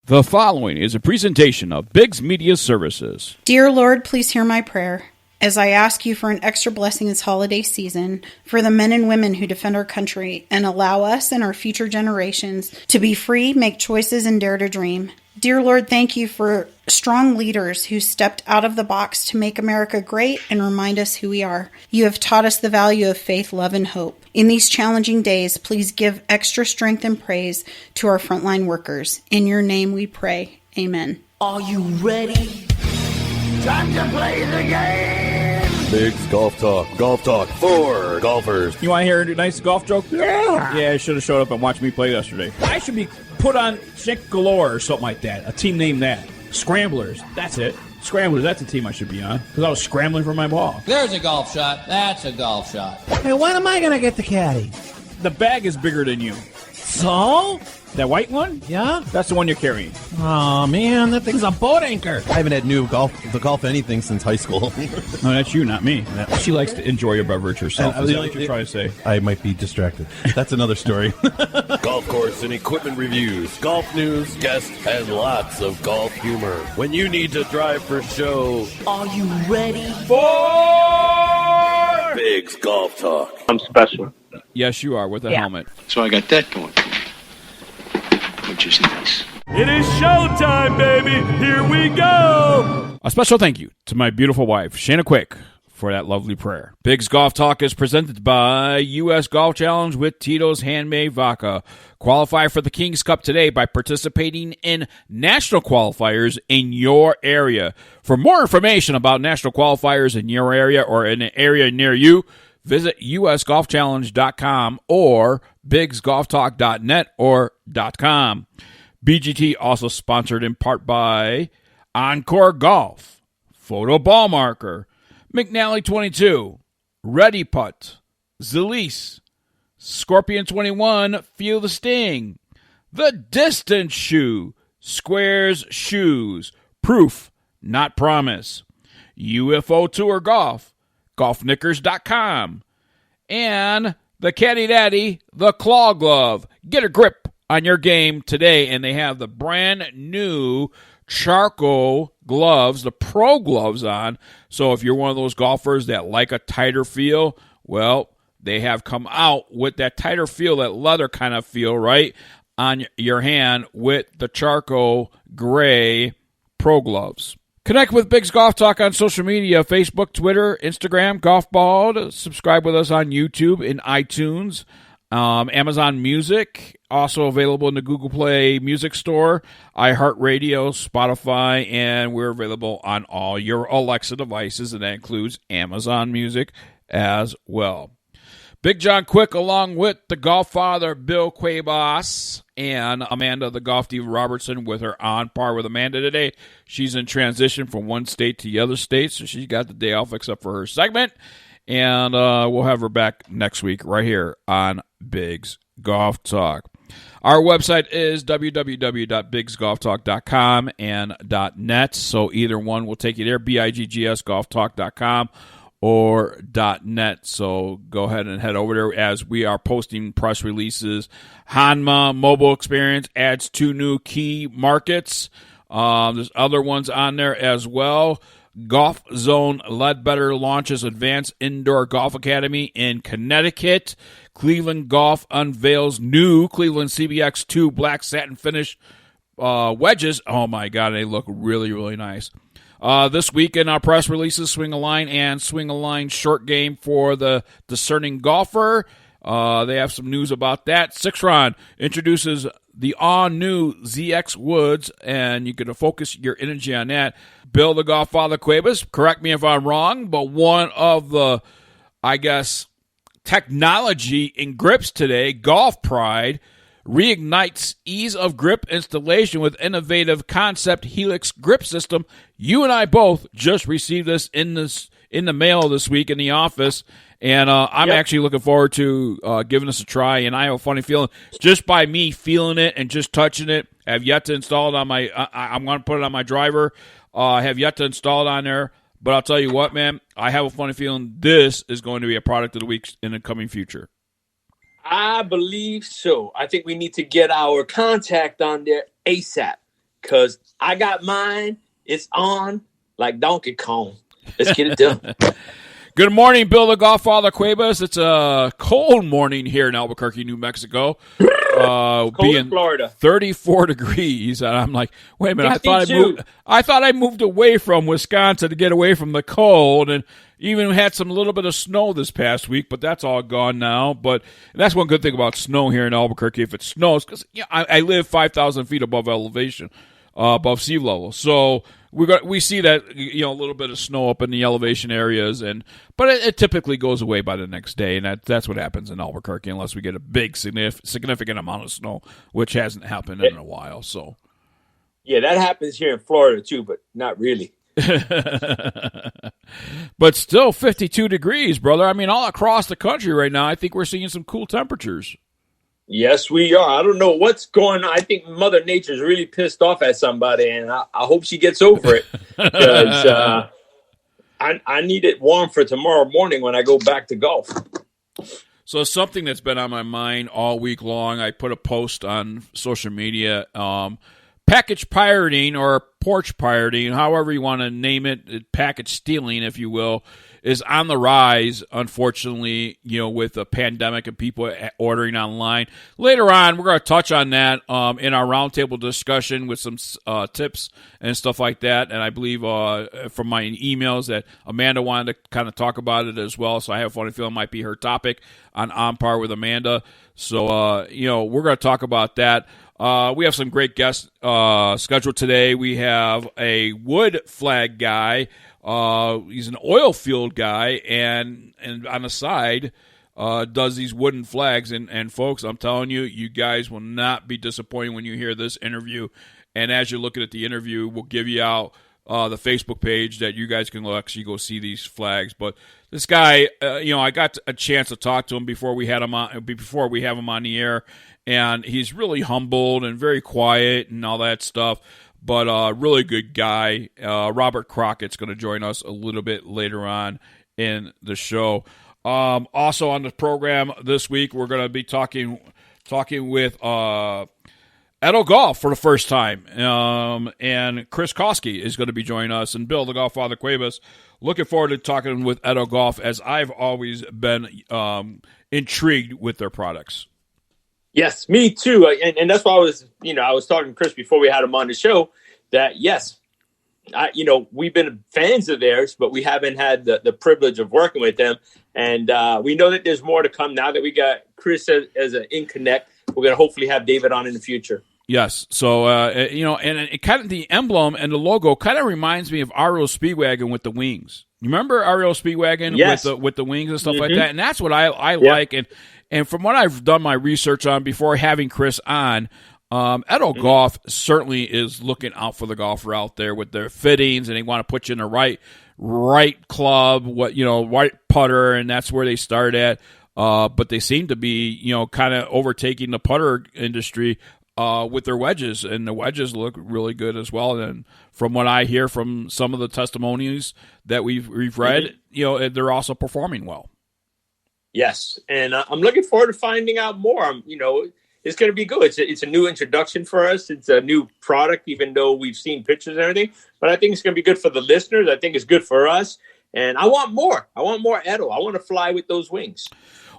The following is a presentation of BiGGs Media Services. Dear Lord, please hear my prayer as I ask you for an extra blessing this holiday season for the men and women who defend our country and allow us and our future generations to be free, make choices, and dare to dream. Dear Lord, thank you for strong leaders who stepped out of the box to make America great and remind us who we are. You have taught us the value of faith, love, and hope. In these challenging days, please give extra strength and praise to our frontline workers. In your name we pray. Amen. Are you ready? Time to play the game! BiGGs Golf Talk for golfers. You want to hear a nice golf joke? Yeah, I should have showed up and watched me play yesterday. I should be put on Chick Galore or something like that. A team named that. Scramblers. That's it. Scramblers, that's a team I should be on. Because I was scrambling for my ball. There's a golf shot. That's a golf shot. Hey, when am I going to get the caddy? The bag is bigger than you. So? That white one? Yeah? That's the one you're carrying. Oh, man, that thing's a boat anchor. I haven't had golf anything since high school. No, that's you, not me. She likes to enjoy a beverage herself. Is that what you're trying to say? I might be distracted. That's another story. Golf course and equipment reviews, golf news, guests, and lots of golf humor. When you need to drive for show, Are you ready? For BiGGs Golf Talk. I'm special. Yes, you are, with a helmet. So I got that going for me, which is nice. It is showtime, baby! Here we go! A special thank you to my beautiful wife, Shana Quick, for that lovely prayer. BiGGs Golf Talk is presented by U.S. Golf Challenge with Tito's Handmade Vodka. Qualify for the King's Cup today by participating in national qualifiers in your area. For more information about national qualifiers in your area or in an area near you, visit usgolfchallenge.com or bigsgolftalk.net or .com. BGT also sponsored in part by Encore Golf, Photo Ball Marker, McNally 22, Ready Putt, Zalise, Scorpion 21, Feel the Sting, The Distance Shoe, sqairz Shoes, Proof, Not Promise, UFO Tour Golf, golfknickers.com, and the Caddy Daddy, the Claw Glove. Get a grip on your game today, and they have the brand new charcoal gloves, the pro gloves on. So if you're one of those golfers that like a tighter feel, well, they have come out with that tighter feel, that leather kind of feel, right, on your hand with the charcoal gray pro gloves. Connect with BiGGs Golf Talk on social media, Facebook, Twitter, Instagram, Golf Ball. Subscribe with us on YouTube and iTunes. Amazon Music, also available in the Google Play Music Store, iHeartRadio, Spotify, and we're available on all your Alexa devices, and that includes Amazon Music as well. Big John Quick, along with the Golf Father, Bill Cuevas, and Amanda, the Golf Diva Robertson, with her On Par with Amanda today. She's in transition from one state to the other state, so she got the day off except for her segment. And we'll have her back next week right here on BiGGs Golf Talk. Our website is www.bigsgolftalk.com and .net, so either one will take you there, BiGGsGolfTalk.com or .net. So go ahead and head over there as we are posting press releases. Hanma Mobile Experience adds 2 new key markets. There's other ones on there as well. Golf Zone Ledbetter launches Advanced Indoor Golf Academy in Connecticut. Cleveland Golf unveils new Cleveland CBX 2 black satin finish wedges. Oh, my God, they look really, really nice. This week in our press releases, Swing a Line and Swing a Line short game for the discerning golfer. They have some news about that. Sixron introduces the all-new ZX Woods, and you can focus your energy on that. Bill the Golf Father Cuevas, correct me if I'm wrong, but one of the, I guess, technology in grips today, Golf Pride, reignites ease of grip installation with innovative concept Helix grip system. You and I both just received this in the mail this week in the office, and I'm actually looking forward to giving this a try. And I have a funny feeling just by me feeling it and just touching it. I have yet to install it on my. I'm going to put it on my driver. I have yet to install it on there. But I'll tell you what, man, I have a funny feeling this is going to be a product of the week in the coming future. I believe so. I think we need to get our contact on there ASAP because I got mine. It's on like Donkey Kong. Let's get it done. Good morning, Bill the Godfather Cuevas. It's a cold morning here in Albuquerque, New Mexico. Cold in Florida. 34 degrees. And I'm like, wait a minute, Yeah, I thought I moved away from Wisconsin to get away from the cold, and even had some little bit of snow this past week, but that's all gone now. But that's one good thing about snow here in Albuquerque. If it snows, because I live 5,000 feet above elevation, above sea level, so we see that a little bit of snow up in the elevation areas, but it typically goes away by the next day, and that's what happens in Albuquerque unless we get a big significant amount of snow, which hasn't happened in a while. So yeah, that happens here in Florida too, but not really. But still 52 degrees, brother. I mean, all across the country right now, I think we're seeing some cool temperatures. Yes, we are. I don't know what's going on. I think Mother Nature's really pissed off at somebody, and I hope she gets over it. Because I need it warm for tomorrow morning when I go back to golf. So something that's been on my mind all week long, I put a post on social media. Package pirating or porch pirating, however you want to name it, package stealing, if you will, is on the rise, unfortunately, with the pandemic and people ordering online. Later on, we're going to touch on that in our roundtable discussion with some tips and stuff like that. And I believe from my emails that Amanda wanted to kind of talk about it as well. So I have a funny feeling it might be her topic on Par with Amanda. So, we're going to talk about that. We have some great guests scheduled today. We have a wood flag guy. He's an oil field guy, and on the side does these wooden flags. And folks, I'm telling you, you guys will not be disappointed when you hear this interview. And as you're looking at the interview, we'll give you out the Facebook page that you guys can actually go see these flags. But this guy, I got a chance to talk to him before we have him on the air, and he's really humbled and very quiet and all that stuff. But really good guy. Robert Crockett's going to join us a little bit later on in the show. Also on the program this week, we're going to be talking with Edel Golf for the first time. And Chris Koski is going to be joining us, and Bill the Godfather Cuevas. Looking forward to talking with Edel Golf, as I've always been intrigued with their products. Yes, me too. And that's why I was talking to Chris before we had him on the show that, yes, we've been fans of theirs, but we haven't had the privilege of working with them. And we know that there's more to come now that we got Chris as an in connect. We're going to hopefully have David on in the future. Yes. So, and it kind of, the emblem and the logo kind of reminds me of REO Speedwagon with the wings. You remember REO Speedwagon? Yes. with the wings and stuff like that? And that's what I like. And from what I've done my research on before having Chris on, Edel Golf certainly is looking out for the golfer out there with their fittings, and they want to put you in the right club, right putter, and that's where they start at. But they seem to be, kind of overtaking the putter industry with their wedges, and the wedges look really good as well. And from what I hear from some of the testimonies that we've read, they're also performing well. Yes, and I'm looking forward to finding out more. It's going to be good. It's a new introduction for us. It's a new product, even though we've seen pictures and everything. But I think it's going to be good for the listeners. I think it's good for us. And I want more. I want more Edel. I want to fly with those wings.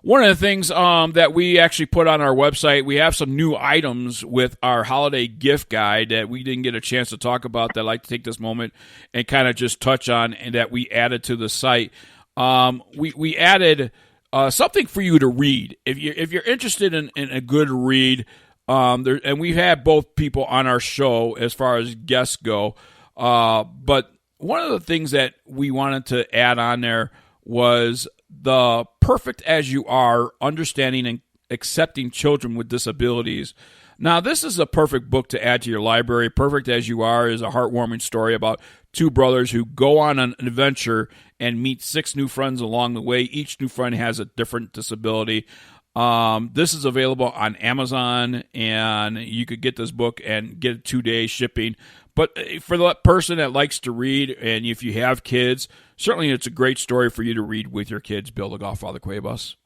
One of the things that we actually put on our website, we have some new items with our holiday gift guide that we didn't get a chance to talk about, that I'd like to take this moment and kind of just touch on, and that we added to the site. We added something for you to read. If you're interested in a good read, and we've had both people on our show as far as guests go, but one of the things that we wanted to add on there was the Perfect As You Are, Understanding and Accepting Children with Disabilities. Now, this is a perfect book to add to your library. Perfect As You Are is a heartwarming story about two brothers who go on an adventure and meet 6 new friends along the way. Each new friend has a different disability. This is available on Amazon, and you could get this book and get 2-day shipping. But for the person that likes to read, and if you have kids, certainly it's a great story for you to read with your kids, Bill the Godfather Cuevas.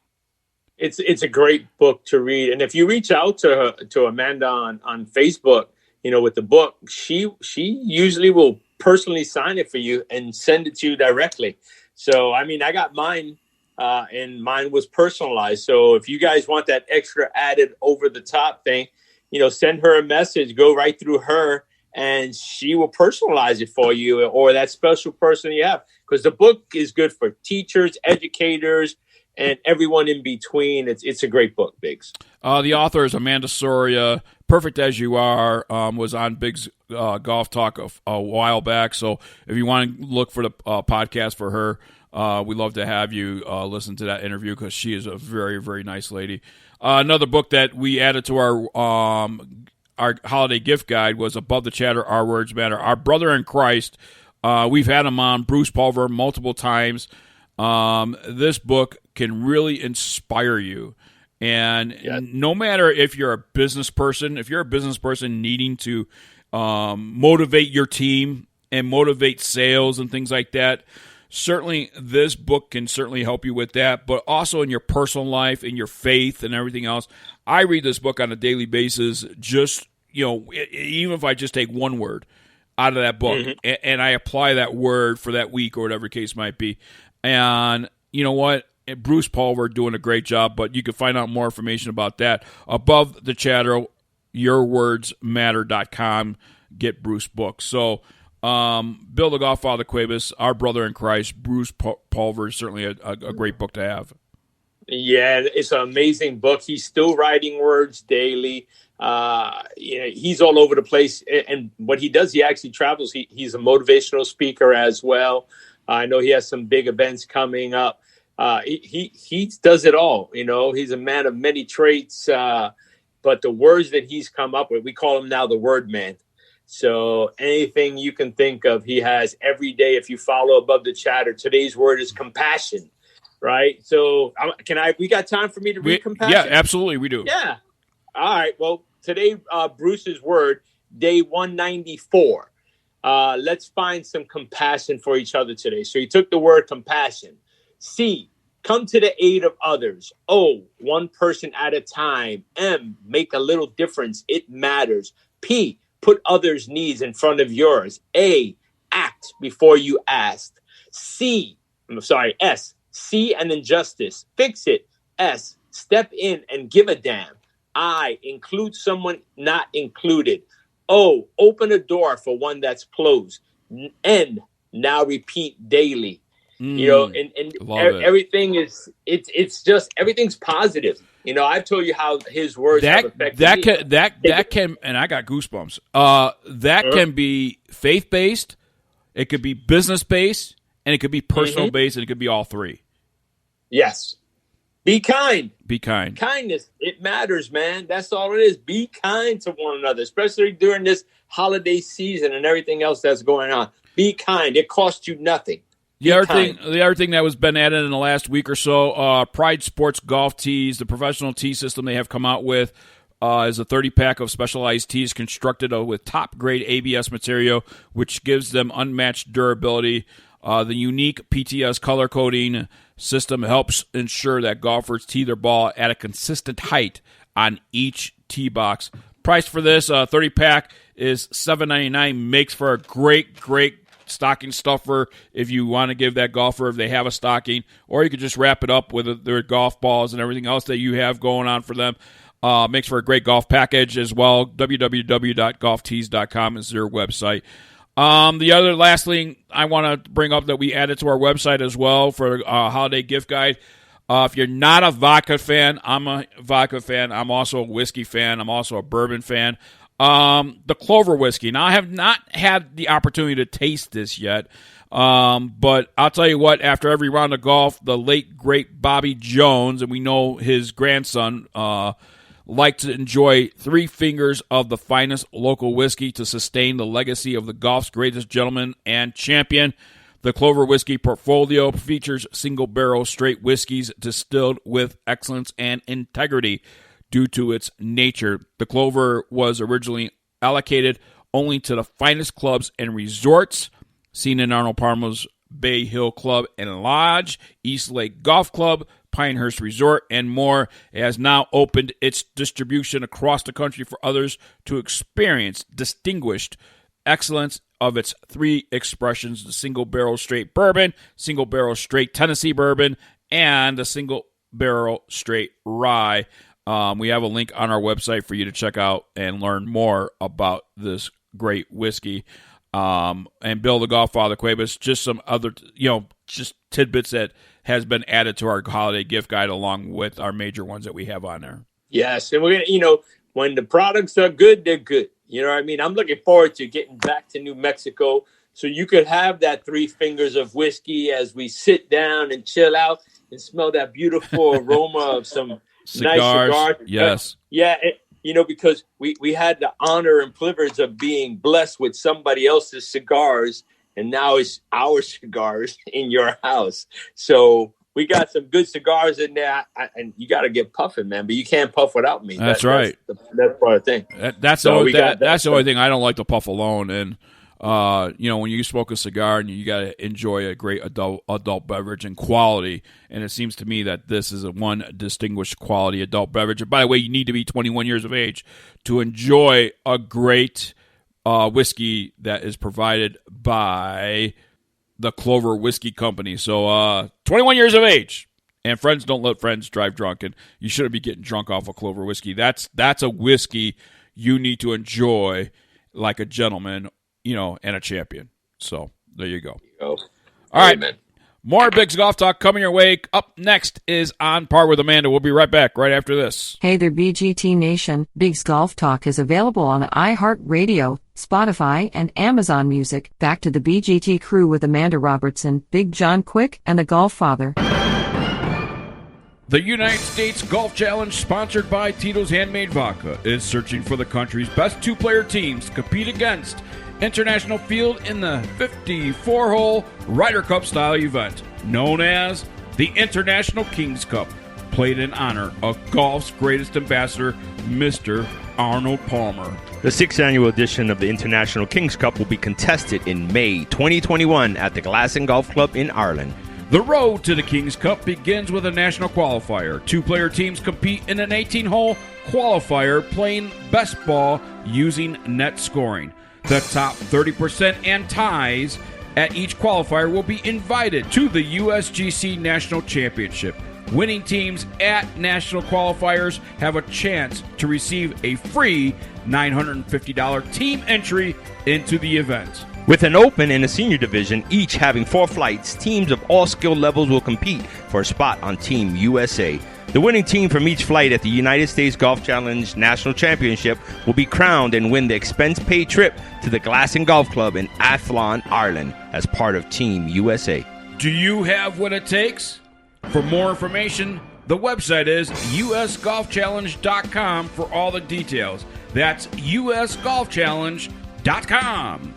It's a great book to read. And if you reach out to Amanda on Facebook, with the book, she usually will personally sign it for you and send it to you directly. So, I mean, I got mine, and mine was personalized. So if you guys want that extra added over the top thing, send her a message, go right through her, and she will personalize it for you, or that special person you have. Because the book is good for teachers, educators, and everyone in between. It's a great book, Biggs. The author is Amanda Soria. Perfect As You Are was on Biggs Golf Talk a while back. So if you want to look for the podcast for her, we'd love to have you listen to that interview because she is a very, very nice lady. Another book that we added to our holiday gift guide was Above the Chatter, Our Words Matter. Our brother in Christ, we've had him on, Bruce Pulver, multiple times. This book can really inspire you. And no matter if you're a business person, needing to motivate your team and motivate sales and things like that, certainly this book can certainly help you with that, but also in your personal life, in your faith and everything else. I read this book on a daily basis, just, even if I just take one word out of that book and I apply that word for that week or whatever the case might be. And you know what? Bruce Pulver doing a great job, but you can find out more information about that. Above the Chatter, yourwordsmatter.com. Get Bruce book. So, Bill the Godfather Cuevas, our brother in Christ, Bruce Pulver is certainly a great book to have. Yeah, it's an amazing book. He's still writing words daily. He's all over the place. And what he does, he actually travels. He's a motivational speaker as well. I know he has some big events coming up. He does it all. He's a man of many traits. But the words that he's come up with, we call him now the Word Man. So anything you can think of, he has every day. If you follow Above the Chatter, today's word is compassion, right? So we got time for me to read compassion? Yeah, absolutely. We do. Yeah. All right. Well, today, Bruce's word, day 194. Let's find some compassion for each other today. So he took the word compassion. C, come to the aid of others. O, one person at a time. M, make a little difference. It matters. P, put others' needs in front of yours. A, act before you ask. S, see an injustice. Fix it. S, step in and give a damn. I, include someone not included. O, open a door for one that's closed. N, now repeat daily. Everything is it's just everything's positive. I've told you how his words have affected me. That can, and I got goosebumps. That can be faith based, it could be business based, and it could be personal based, and it could be all three. Yes. Be kind. Be kind. Kindness, it matters, man. That's all it is. Be kind to one another, especially during this holiday season and everything else that's going on. Be kind. It costs you nothing. The other thing that was been added in the last week or so, Pride Sports Golf Tees, the professional tee system they have come out with, is a 30-pack of specialized tees constructed with top-grade ABS material, which gives them unmatched durability. The unique PTS color coding system helps ensure that golfers tee their ball at a consistent height on each tee box. Price for this 30-pack is $7.99. Makes for a great stocking stuffer if you want to give that golfer if they have a stocking, or you could just wrap it up with their golf balls and everything else that you have going on for them. Makes for a great golf package as well. www.golftees.com is their website. The other last thing I want to bring up that we added to our website as well for a holiday gift guide. If you're not a vodka fan, I'm a vodka fan. I'm also a whiskey fan. I'm also a bourbon fan. The Clover whiskey. Now, I have not had the opportunity to taste this yet, but I'll tell you what, after every round of golf, the late, great Bobby Jones, and we know his grandson, liked to enjoy 3 fingers of the finest local whiskey to sustain the legacy of the golf's greatest gentleman and champion. The Clover whiskey portfolio features single-barrel straight whiskeys distilled with excellence and integrity. Due to its nature, the Clover was originally allocated only to the finest clubs and resorts, seen in Arnold Palmer's Bay Hill Club and Lodge, East Lake Golf Club, Pinehurst Resort, and more. It has now opened its distribution across the country for others to experience distinguished excellence of its three expressions: the single barrel straight bourbon, single barrel straight Tennessee bourbon, and the single barrel straight rye. We have a link on our website for you to check out and learn more about this great whiskey. And Bill the Golffather Cuevas, just some other, just tidbits that has been added to our holiday gift guide along with our major ones that we have on there. Yes, and we're gonna, when the products are good, they're good. You know what I mean? I'm looking forward to getting back to New Mexico so you could have that 3 fingers of whiskey as we sit down and chill out and smell that beautiful aroma of some cigars. Nice cigars. Yes. Yeah. Because we had the honor and privilege of being blessed with somebody else's cigars, and now it's our cigars in your house. So we got some good cigars in there, and you got to get puffing, man. But you can't puff without me. That's right. That's part of the thing. That's the only thing I don't like to puff alone. And when you smoke a cigar, and you got to enjoy a great adult beverage and quality. And it seems to me that this is one distinguished quality adult beverage. And by the way, you need to be 21 years of age to enjoy a great whiskey that is provided by the Clover Whiskey Company. So 21 years of age. And friends don't let friends drive drunk. And you shouldn't be getting drunk off of Clover whiskey. That's a whiskey you need to enjoy like a gentleman, and a champion. So there you go. All right, man. More Biggs Golf Talk coming your way. Up next is On Par with Amanda. We'll be right back right after this. Hey there, BGT Nation. Biggs Golf Talk is available on iHeartRadio, Spotify, and Amazon Music. Back to the BGT crew with Amanda Robertson, Big John Quick, and the Golffather. The United States Golf Challenge, sponsored by Tito's Handmade Vodka, is searching for the country's best 2-player teams to compete against International Field in the 54-hole Ryder Cup style event known as the International Kings Cup, played in honor of golf's greatest ambassador, Mr. Arnold Palmer. The 6th annual edition of the International Kings Cup will be contested in May 2021 at the Glasson Golf Club in Ireland. The road to the Kings Cup begins with a national qualifier. 2-player teams compete in an 18-hole qualifier, playing best ball using net scoring. The top 30% and ties at each qualifier will be invited to the USGC National Championship. Winning teams at national qualifiers have a chance to receive a free $950 team entry into the event. With an open and a senior division, each having 4 flights, teams of all skill levels will compete for a spot on Team USA. The winning team from each flight at the United States Golf Challenge National Championship will be crowned and win the expense-paid trip to the Glasson Golf Club in Athlone, Ireland, as part of Team USA. Do you have what it takes? For more information, the website is usgolfchallenge.com for all the details. That's usgolfchallenge.com.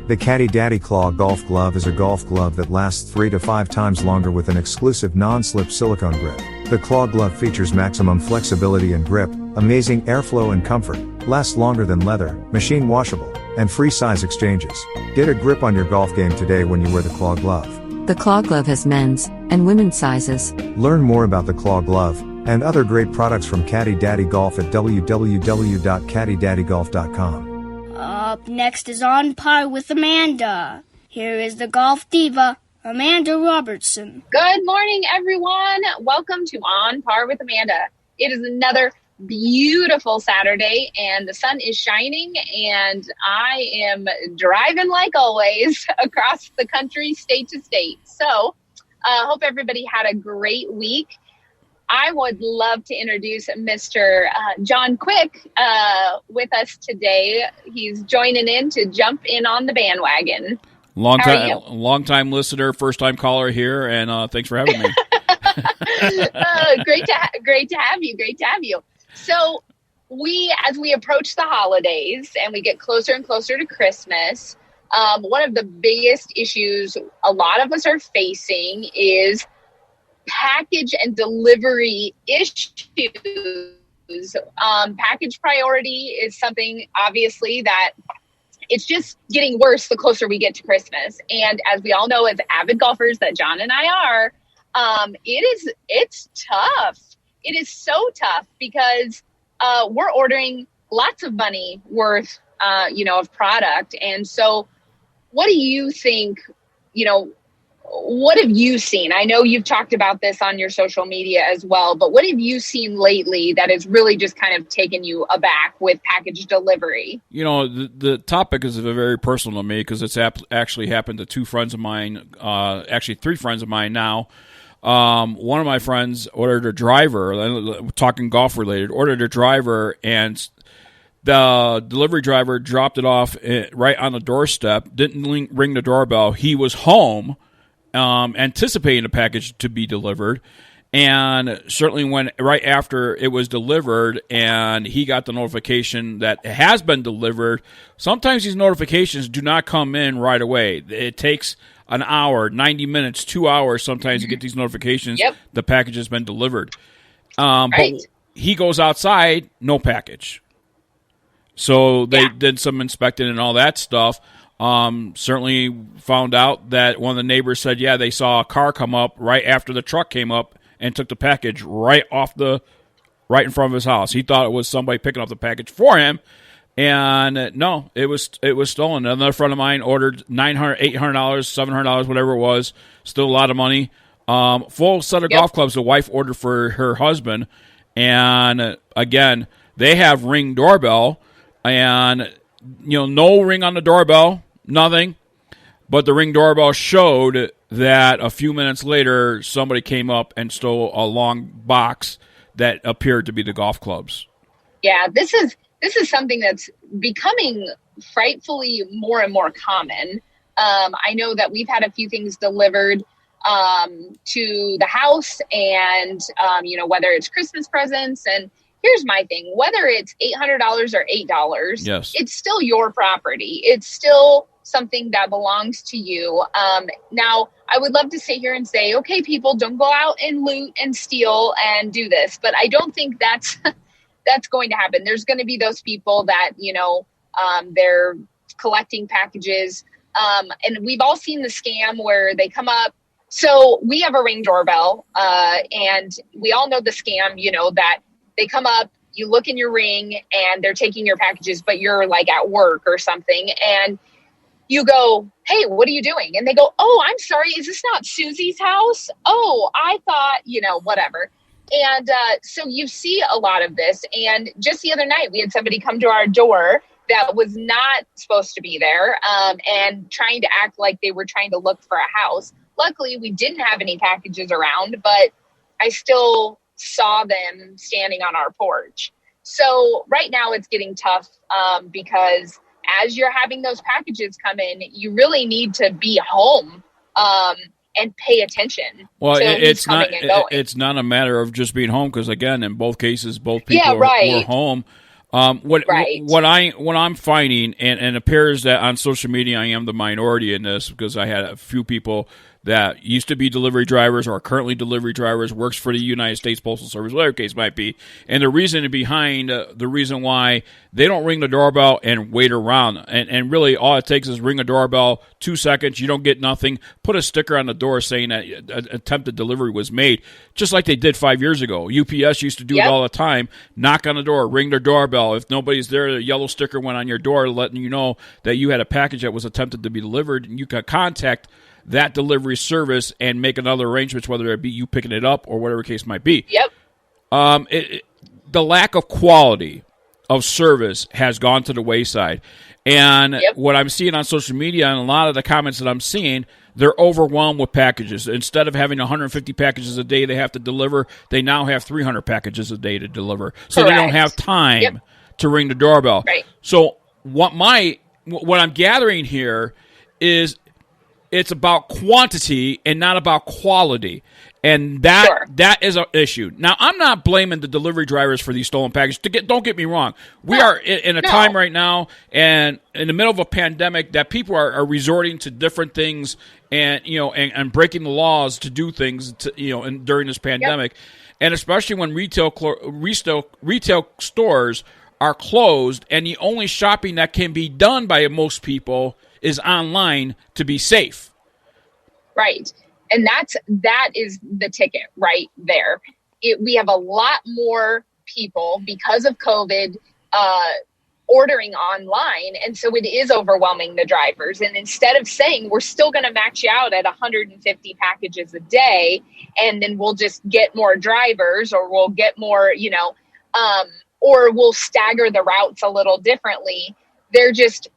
The Caddy Daddy Claw Golf Glove is a golf glove that lasts 3 to 5 times longer with an exclusive non-slip silicone grip. The Claw Glove features maximum flexibility and grip, amazing airflow and comfort, lasts longer than leather, machine washable, and free size exchanges. Get a grip on your golf game today when you wear the Claw Glove. The Claw Glove has men's and women's sizes. Learn more about the Claw Glove and other great products from Caddy Daddy Golf at www.caddydaddygolf.com. Up next is On Par with Amanda. Here is the golf diva, Amanda Robertson. Good morning, everyone. Welcome to On Par with Amanda. It is another beautiful Saturday, and the sun is shining, and I am driving like always across the country, state to state. So hope everybody had a great week. I would love to introduce Mr. John Quick with us today. He's joining in to jump in on the bandwagon. Long time listener, first time caller here, and thanks for having me. Great to have you. Great to have you. So as we approach the holidays and we get closer and closer to Christmas, one of the biggest issues a lot of us are facing is package and delivery issues. Package priority is something, obviously, that it's just getting worse the closer we get to Christmas. And as we all know, as avid golfers that John and I are, It's tough. It is so tough because we're ordering lots of money worth, of product. And so what do you think, what have you seen? I know you've talked about this on your social media as well, but what have you seen lately that has really just kind of taken you aback with package delivery? The topic is very personal to me because it's actually happened to two friends of mine, actually three friends of mine now. One of my friends ordered a driver, talking golf related, ordered a driver, and the delivery driver dropped it off right on the doorstep, didn't ring the doorbell. He was home, anticipating the package to be delivered, and certainly when right after it was delivered and he got the notification that it has been delivered, sometimes these notifications do not come in right away. It takes an hour, 90 minutes, 2 hours sometimes to get these notifications. Yep. The package has been delivered. Right. But he goes outside, no package. So they did some inspecting and all that stuff. Certainly found out that one of the neighbors said, they saw a car come up right after the truck came up and took the package right in front of his house. He thought it was somebody picking up the package for him. And no, it was stolen. Another friend of mine ordered $900, $800, $700, whatever it was. Still a lot of money. Full set of golf clubs the wife ordered for her husband. And again, they have Ring doorbell. And, no ring on the doorbell, nothing. But the Ring doorbell showed that a few minutes later, somebody came up and stole a long box that appeared to be the golf clubs. Yeah, this is something that's becoming frightfully more and more common. I know that we've had a few things delivered to the house and, whether it's Christmas presents. And here's my thing, whether it's $800 or $8, it's still your property. It's still something that belongs to you. Now, I would love to sit here and say, okay, people, don't go out and loot and steal and do this. But I don't think that's going to happen. There's going to be those people that, they're collecting packages. And we've all seen the scam where they come up. So we have a Ring doorbell, and we all know the scam, that they come up, you look in your Ring, and they're taking your packages, but you're like at work or something. And you go, hey, what are you doing? And they go, oh, I'm sorry. Is this not Susie's house? Oh, I thought, whatever. And so you see a lot of this. And just the other night, we had somebody come to our door that was not supposed to be there and trying to act like they were trying to look for a house. Luckily, we didn't have any packages around, but I still saw them standing on our porch. So right now it's getting tough because as you're having those packages come in, you really need to be home and pay attention. Well, to it's not. and going. It's not a matter of just being home because again, in both cases, both people were home. What I'm finding, and it appears that on social media I am the minority in this because I had a few people that used to be delivery drivers or are currently delivery drivers, works for the United States Postal Service, whatever the case might be. And the reason behind the reason why they don't ring the doorbell and wait around. And really all it takes is ring a doorbell, 2 seconds, you don't get nothing, put a sticker on the door saying that an attempted delivery was made, just like they did 5 years ago. UPS used to do it all the time, knock on the door, ring their doorbell. If nobody's there, a yellow sticker went on your door letting you know that you had a package that was attempted to be delivered, and you could contact that delivery service and make another arrangements, whether it be you picking it up or whatever case might be. The lack of quality of service has gone to the wayside. And what I'm seeing on social media and a lot of the comments that I'm seeing, they're overwhelmed with packages. Instead of having 150 packages a day they have to deliver, they now have 300 packages a day to deliver. So they don't have time to ring the doorbell. So what I'm gathering here is it's about quantity and not about quality. And that is an issue. Now, I'm not blaming the delivery drivers for these stolen packages. Don't get me wrong. We are in a time right now and in the middle of a pandemic that people are resorting to different things and and breaking the laws to do things during this pandemic. And especially when retail stores are closed and the only shopping that can be done by most people is online to be safe. Right. And that is the ticket right there. We have a lot more people because of COVID ordering online. And so it is overwhelming the drivers. And instead of saying we're still going to max you out at 150 packages a day, and then we'll just get more drivers, or we'll get more, or we'll stagger the routes a little differently. They're just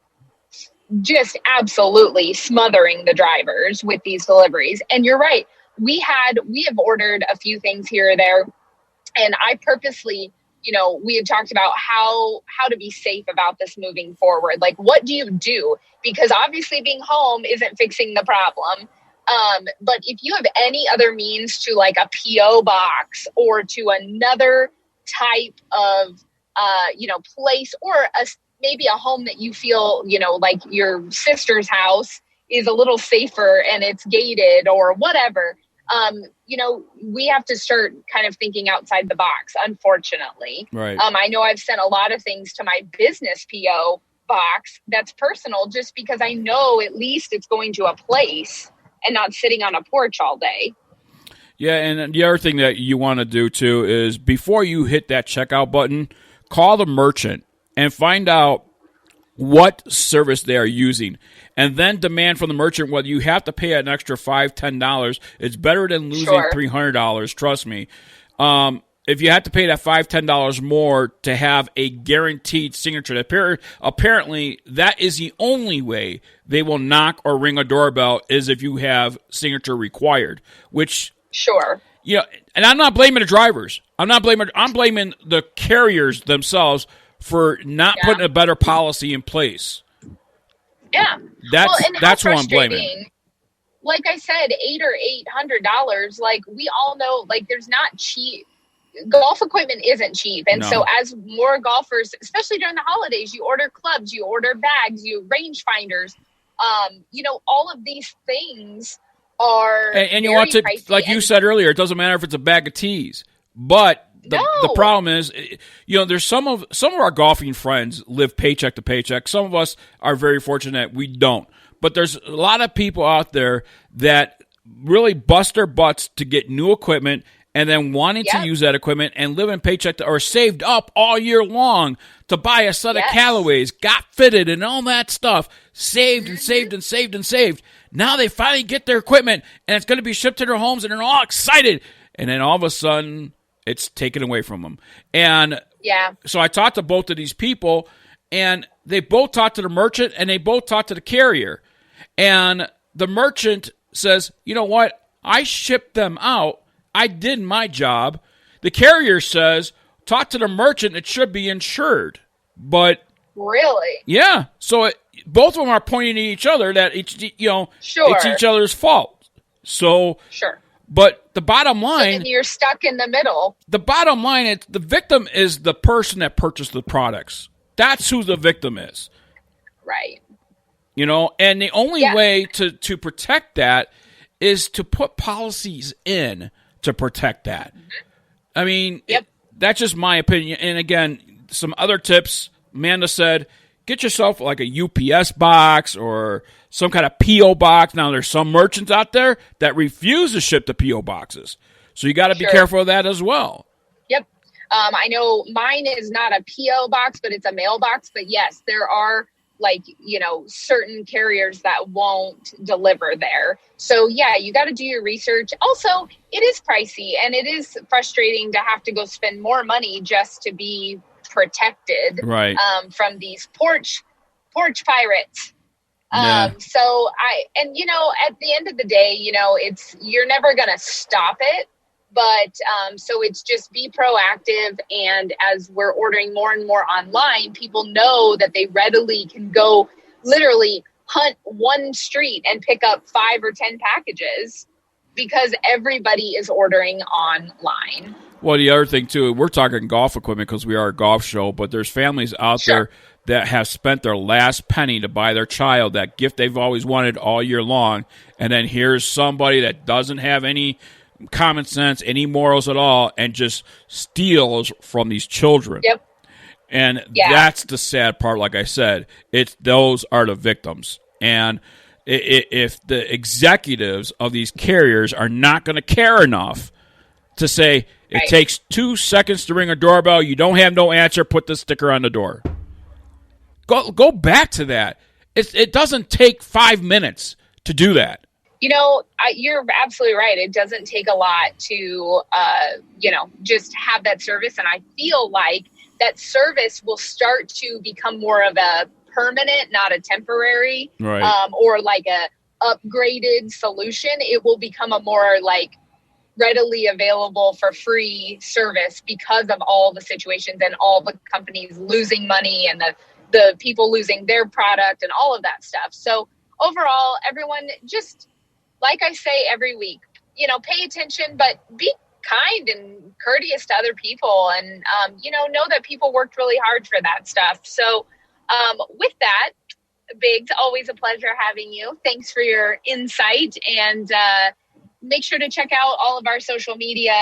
absolutely smothering the drivers with these deliveries. And you're right. We have ordered a few things here or there. And I purposely, we had talked about how to be safe about this moving forward. Like, what do you do? Because obviously being home isn't fixing the problem. But if you have any other means to like a PO box or to another type of, place, or maybe a home that you feel, like your sister's house is a little safer and it's gated or whatever, we have to start kind of thinking outside the box, unfortunately. Right. I know I've sent a lot of things to my business PO box that's personal, just because I know at least it's going to a place and not sitting on a porch all day. Yeah, and the other thing that you want to do, too, is before you hit that checkout button, call the merchant and find out what service they are using, and then demand from the merchant whether you have to pay an extra $5, $10. It's better than losing $300, trust me. If you have to pay that $5, $10 more to have a guaranteed signature, apparently that is the only way they will knock or ring a doorbell, is if you have signature required, which... Sure. And I'm not blaming the drivers. I'm blaming the carriers themselves for not putting a better policy in place. Yeah. That's what I'm blaming. Like I said, $800 or $800, like we all know, like there's not cheap. Golf equipment isn't cheap. And so as more golfers, especially during the holidays, you order clubs, you order bags, you range finders, all of these things are and you want to, pricey. like you said earlier, it doesn't matter if it's a bag of teas. But the problem is, there's some of our golfing friends live paycheck to paycheck. Some of us are very fortunate we don't. But there's a lot of people out there that really bust their butts to get new equipment, and then wanting to use that equipment and live in paycheck or saved up all year long to buy a set of Callaways, got fitted and all that stuff, saved and saved and saved and saved. Now they finally get their equipment, and it's going to be shipped to their homes, and they're all excited. And then all of a sudden, it's taken away from them. And so I talked to both of these people, and they both talked to the merchant, and they both talked to the carrier. And the merchant says, you know what? I shipped them out. I did my job. The carrier says, talk to the merchant. It should be insured. But really, yeah. So both of them are pointing at each other that it's it's each other's fault. So But the bottom line, so then you're stuck in the middle. The bottom line is the victim is the person that purchased the products. That's who the victim is. Right. And the only way to protect that is to put policies in to protect that. I mean, that's just my opinion. And again, some other tips. Amanda said, get yourself like a UPS box or some kind of P.O. box. Now, there's some merchants out there that refuse to ship the P.O. boxes. So you got to be careful of that as well. Yep. I know mine is not a P.O. box, but it's a mailbox. But yes, there are certain carriers that won't deliver there. So you got to do your research. Also, it is pricey and it is frustrating to have to go spend more money just to be protected from these porch pirates. So at the end of the day, you're never going to stop it. But so it's just be proactive. And as we're ordering more and more online, people know that they readily can go literally hunt one street and pick up 5 or 10 packages because everybody is ordering online. Well, the other thing, too, we're talking golf equipment because we are a golf show, but there's families out there that have spent their last penny to buy their child that gift they've always wanted all year long. And then here's somebody that doesn't have any common sense, any morals at all, and just steals from these children. Yep. And that's the sad part. Like I said, those are the victims. And if the executives of these carriers are not going to care enough to say it takes 2 seconds to ring a doorbell, you don't have no answer, put the sticker on the door. Go back to that. It doesn't take 5 minutes to do that. You're absolutely right. It doesn't take a lot to, just have that service. And I feel like that service will start to become more of a permanent, not a temporary, or like a upgraded solution. It will become a more like readily available for free service because of all the situations and all the companies losing money and the people losing their product and all of that stuff. So overall, everyone just, like I say every week, pay attention, but be kind and courteous to other people and, know that people worked really hard for that stuff. So with that, Biggs, always a pleasure having you. Thanks for your insight, and make sure to check out all of our social media.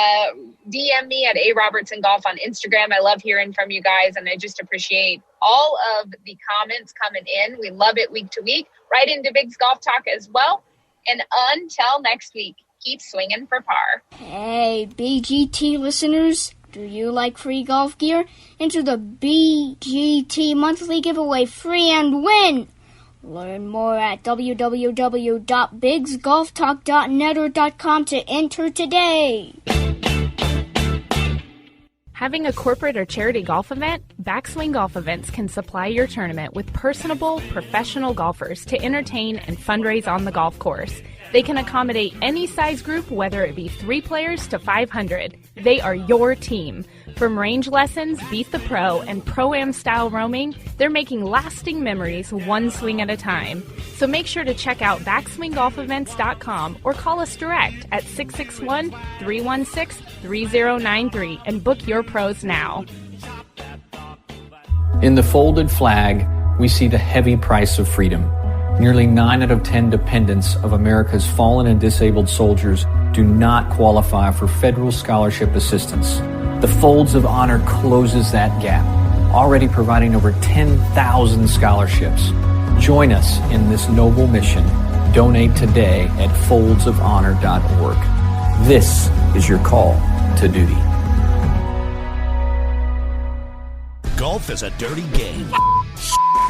DM me at @RobertsonGolf on Instagram. I love hearing from you guys, and I just appreciate all of the comments coming in. We love it week to week. Right into Biggs Golf Talk as well. And until next week, keep swinging for par. Hey, BGT listeners, do you like free golf gear? Enter the BGT monthly giveaway free and win. Learn more at www.biggsgolftalk.net or .com to enter today. Having a corporate or charity golf event? Backswing Golf Events can supply your tournament with personable, professional golfers to entertain and fundraise on the golf course. They can accommodate any size group, whether it be 3 players to 500. They are your team. From range lessons, Beat the Pro, and Pro-Am style roaming, they're making lasting memories one swing at a time. So make sure to check out backswinggolfevents.com or call us direct at 661-316-3093 and book your pros now. In the folded flag, we see the heavy price of freedom. Nearly 9 out of 10 dependents of America's fallen and disabled soldiers do not qualify for federal scholarship assistance. The Folds of Honor closes that gap, already providing over 10,000 scholarships. Join us in this noble mission. Donate today at foldsofhonor.org. This is your call to duty. Golf is a dirty game.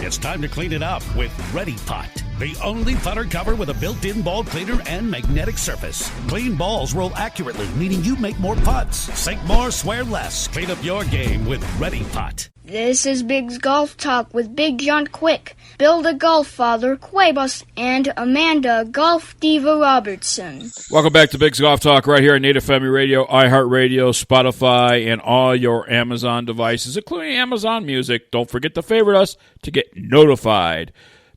It's time to clean it up with Ready Pot, the only putter cover with a built-in ball cleaner and magnetic surface. Clean balls roll accurately, meaning you make more putts. Sink more, swear less. Clean up your game with Ready Pot. This is Biggs Golf Talk with Big John Quick, Bill the Golf Father, Cuevas, and Amanda Golf Diva Robertson. Welcome back to Biggs Golf Talk right here on Native Family Radio, iHeartRadio, Spotify, and all your Amazon devices, including Amazon Music. Don't forget to favorite us to get notified.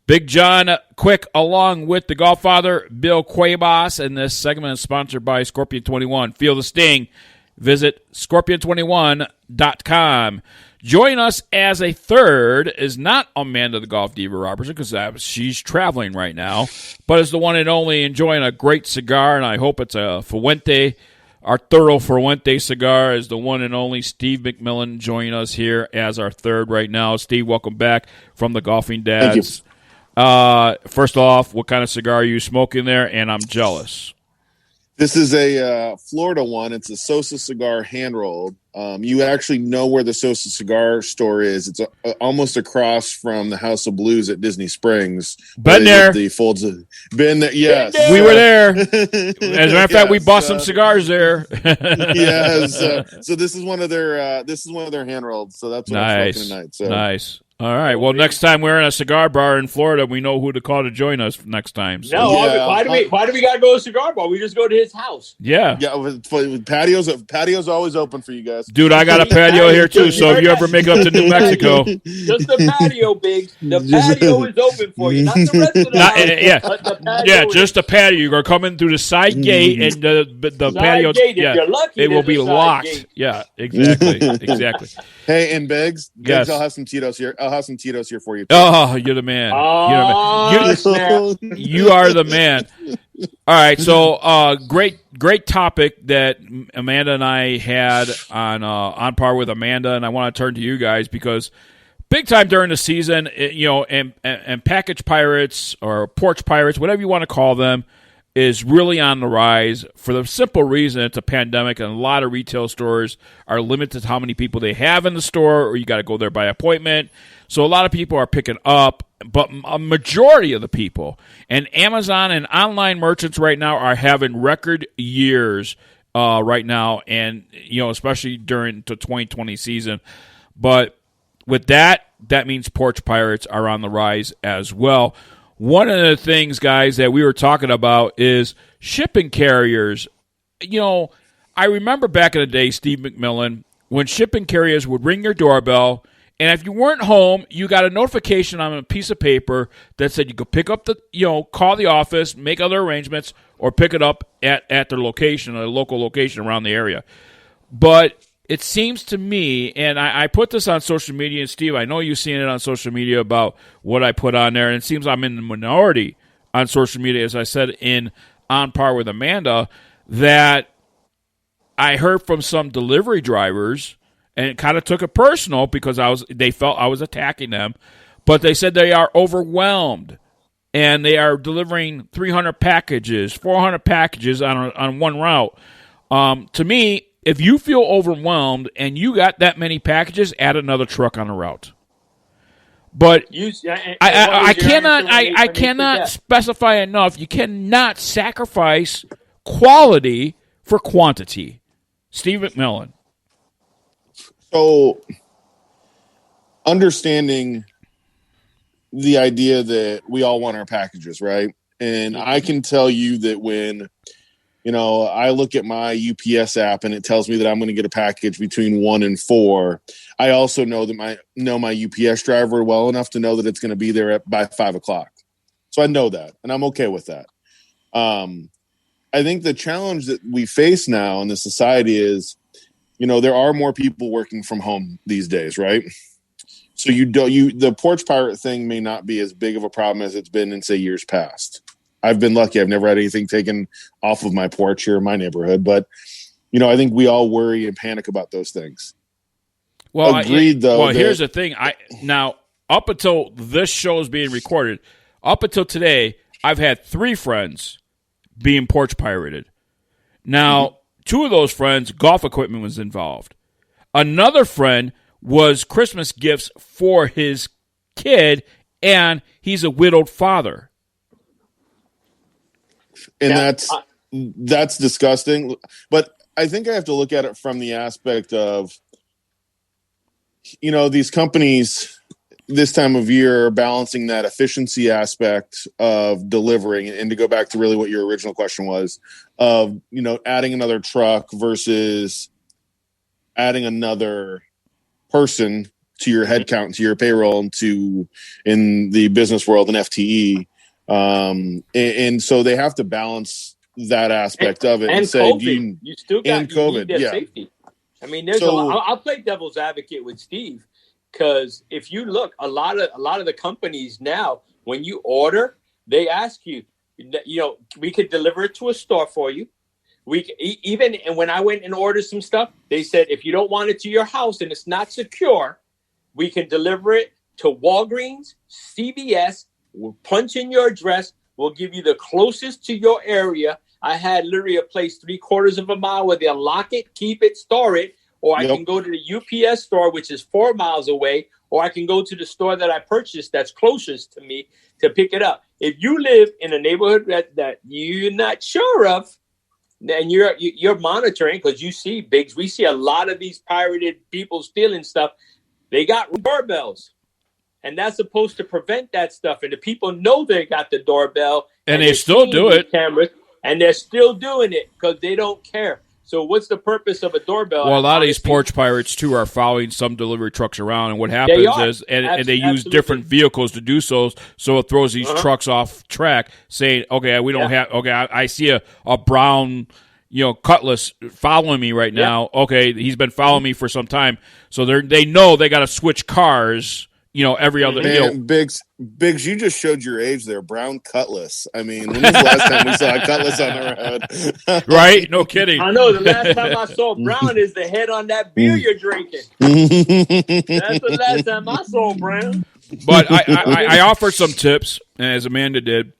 Big John Quick along with the Golf Father, Bill Cuevas, and this segment is sponsored by Scorpion 21. Feel the sting. Visit scorpion21.com. Join us as a third is not Amanda the Golf Diva Robertson because she's traveling right now, but is the one and only enjoying a great cigar, and I hope it's a Fuente. Arturo Fuente cigar is the one and only Steve McMillan joining us here as our third right now. Steve, welcome back from the Golfing Dads. Thank you. First off, what kind of cigar are you smoking there? And I'm jealous. This is a Florida one. It's a Sosa cigar hand-rolled. You actually know where the Sosa cigar store is. It's almost across from the House of Blues at Disney Springs. Been there. The folds of, been there. Yes. We were there. As a matter of fact, we bought some cigars there. Yes. So this is one of their hand-rolled. So that's what I'm smoking tonight. So. Nice. All right. Well, next time we're in a cigar bar in Florida, we know who to call to join us next time. So. No, why do we got to go to a cigar bar? We just go to his house. Yeah. Yeah. With patios always open for you guys. Dude, I got a patio here too. So if you ever make it up to New Mexico, just the patio, Biggs. The patio is open for you, not the rest of the house. Yeah, just the patio. You're gonna come in through the side gate, and the patio. Gate, if you're lucky, it will be locked. Gate. Yeah, exactly. Hey, and Biggs, yes. I'll have some Tito's here. I'll have some Tito's here for you. Oh, you're the man. You are the man. All right, so great topic that Amanda and I had on Par with Amanda, and I want to turn to you guys because big time during the season, and package pirates or porch pirates, whatever you want to call them, is really on the rise for the simple reason it's a pandemic and a lot of retail stores are limited to how many people they have in the store, or you got to go there by appointment. So a lot of people are picking up, but a majority of the people, and Amazon and online merchants right now are having record years right now, and especially during the 2020 season. But with that means Porch Pirates are on the rise as well. One of the things, guys, that we were talking about is shipping carriers. I remember back in the day, Steve McMillan, when shipping carriers would ring your doorbell, and if you weren't home, you got a notification on a piece of paper that said you could pick up call the office, make other arrangements, or pick it up at their location, a local location around the area. But it seems to me, and I put this on social media, and Steve, I know you've seen it on social media about what I put on there, and it seems I'm in the minority on social media, as I said in On Par with Amanda, that I heard from some delivery drivers, and it kind of took it personal because they felt I was attacking them, but they said they are overwhelmed, and they are delivering 300 packages, 400 packages on one route. To me, if you feel overwhelmed and you got that many packages, add another truck on the route. But I cannot specify enough. You cannot sacrifice quality for quantity. Steve McMillan. So, understanding the idea that we all want our packages, right? And I can tell you that when I look at my UPS app and it tells me that I'm going to get a package between 1 and 4. I also know that my UPS driver well enough to know that it's going to be there by 5 o'clock. So I know that, and I'm okay with that. I think the challenge that we face now in the society is, there are more people working from home these days, right? So the porch pirate thing may not be as big of a problem as it's been in, say, years past. I've been lucky. I've never had anything taken off of my porch here in my neighborhood. But, I think we all worry and panic about those things. Well, here's the thing. Now, up until this show is being recorded, up until today, I've had 3 friends being porch pirated. Now, 2 of those friends, golf equipment was involved. Another friend was Christmas gifts for his kid, and he's a widowed father. And that's disgusting. But I think I have to look at it from the aspect of, these companies this time of year are balancing that efficiency aspect of delivering. And to go back to really what your original question was, of, adding another truck versus adding another person to your headcount, to your payroll, and in the business world, an FTE. And so they have to balance that aspect of it. And say, COVID. You still got COVID, safety. I mean, I'll play devil's advocate with Steve, because if you look, a lot of the companies now, when you order, they ask you, we could deliver it to a store for you. And when I went and ordered some stuff, they said, if you don't want it to your house and it's not secure, we can deliver it to Walgreens, CVS. We'll punch in your address. We'll give you the closest to your area. I had literally a place 3/4 of a mile where they'll lock it, keep it, store it. Or I can go to the UPS store, which is 4 miles away. Or I can go to the store that I purchased that's closest to me to pick it up. If you live in a neighborhood that you're not sure of, and you're monitoring, because you see, Biggs, we see a lot of these pirated people stealing stuff. They got doorbells. And that's supposed to prevent that stuff. And the people know they got the doorbell. And they still do it. Cameras, and they're still doing it because they don't care. So what's the purpose of a doorbell? Well, a lot of these porch pirates, too, are following some delivery trucks around. And what happens is, and they use different vehicles to do so it throws these trucks off track, saying, okay, we don't have, okay, I see a brown, Cutlass following me right now. Okay, he's been following me for some time. So they know they got to switch cars every other. Biggs, you just showed your age there. Brown Cutlass. I mean, when was the last time we saw a Cutlass on the road? Right? No kidding. I know. The last time I saw Brown is the head on that beer you're drinking. That's the last time I saw Brown. But I offered some tips, as Amanda did,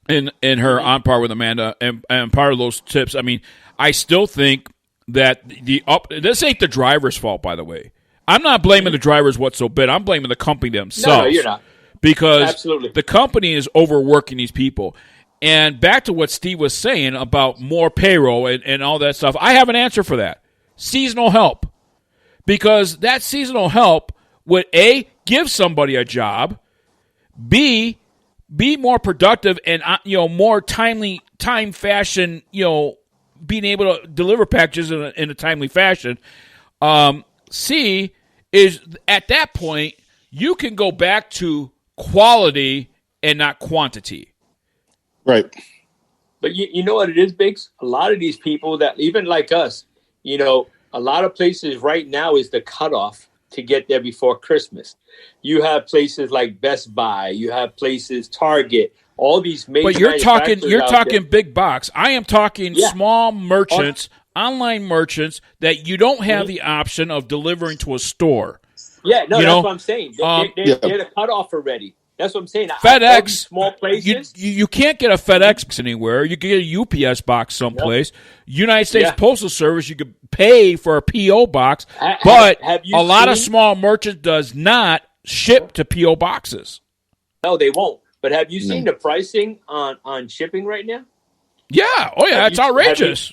in her On Par with Amanda, and part of those tips, I mean, I still think that this ain't the driver's fault, by the way. I'm not blaming the drivers whatsoever. I'm blaming the company themselves. No, you're not. Because Absolutely. the company is overworking these people. And back to what Steve was saying about more payroll and all that stuff, I have an answer for that. Seasonal help. Because that seasonal help would, A, give somebody a job, B, be more productive and more timely fashion, being able to deliver packages in a timely fashion. C is at that point you can go back to quality and not quantity. Right. But you know what it is, Biggs? A lot of these people that even like us, a lot of places right now is the cutoff to get there before Christmas. You have places like Best Buy, you have places Target, all these major. But you're talking big box. I am talking small merchants, online merchants that you don't have the option of delivering to a store. Yeah, no, that's what I'm saying. They're the cutoff already. That's what I'm saying. FedEx, small places. You can't get a FedEx box anywhere. You can get a UPS box someplace. Yep. United States Postal Service, you could pay for a P.O. box, but a lot of small merchants does not ship to P.O. boxes. No, they won't. But have you seen the pricing on shipping right now? Yeah. Oh, yeah. It's outrageous.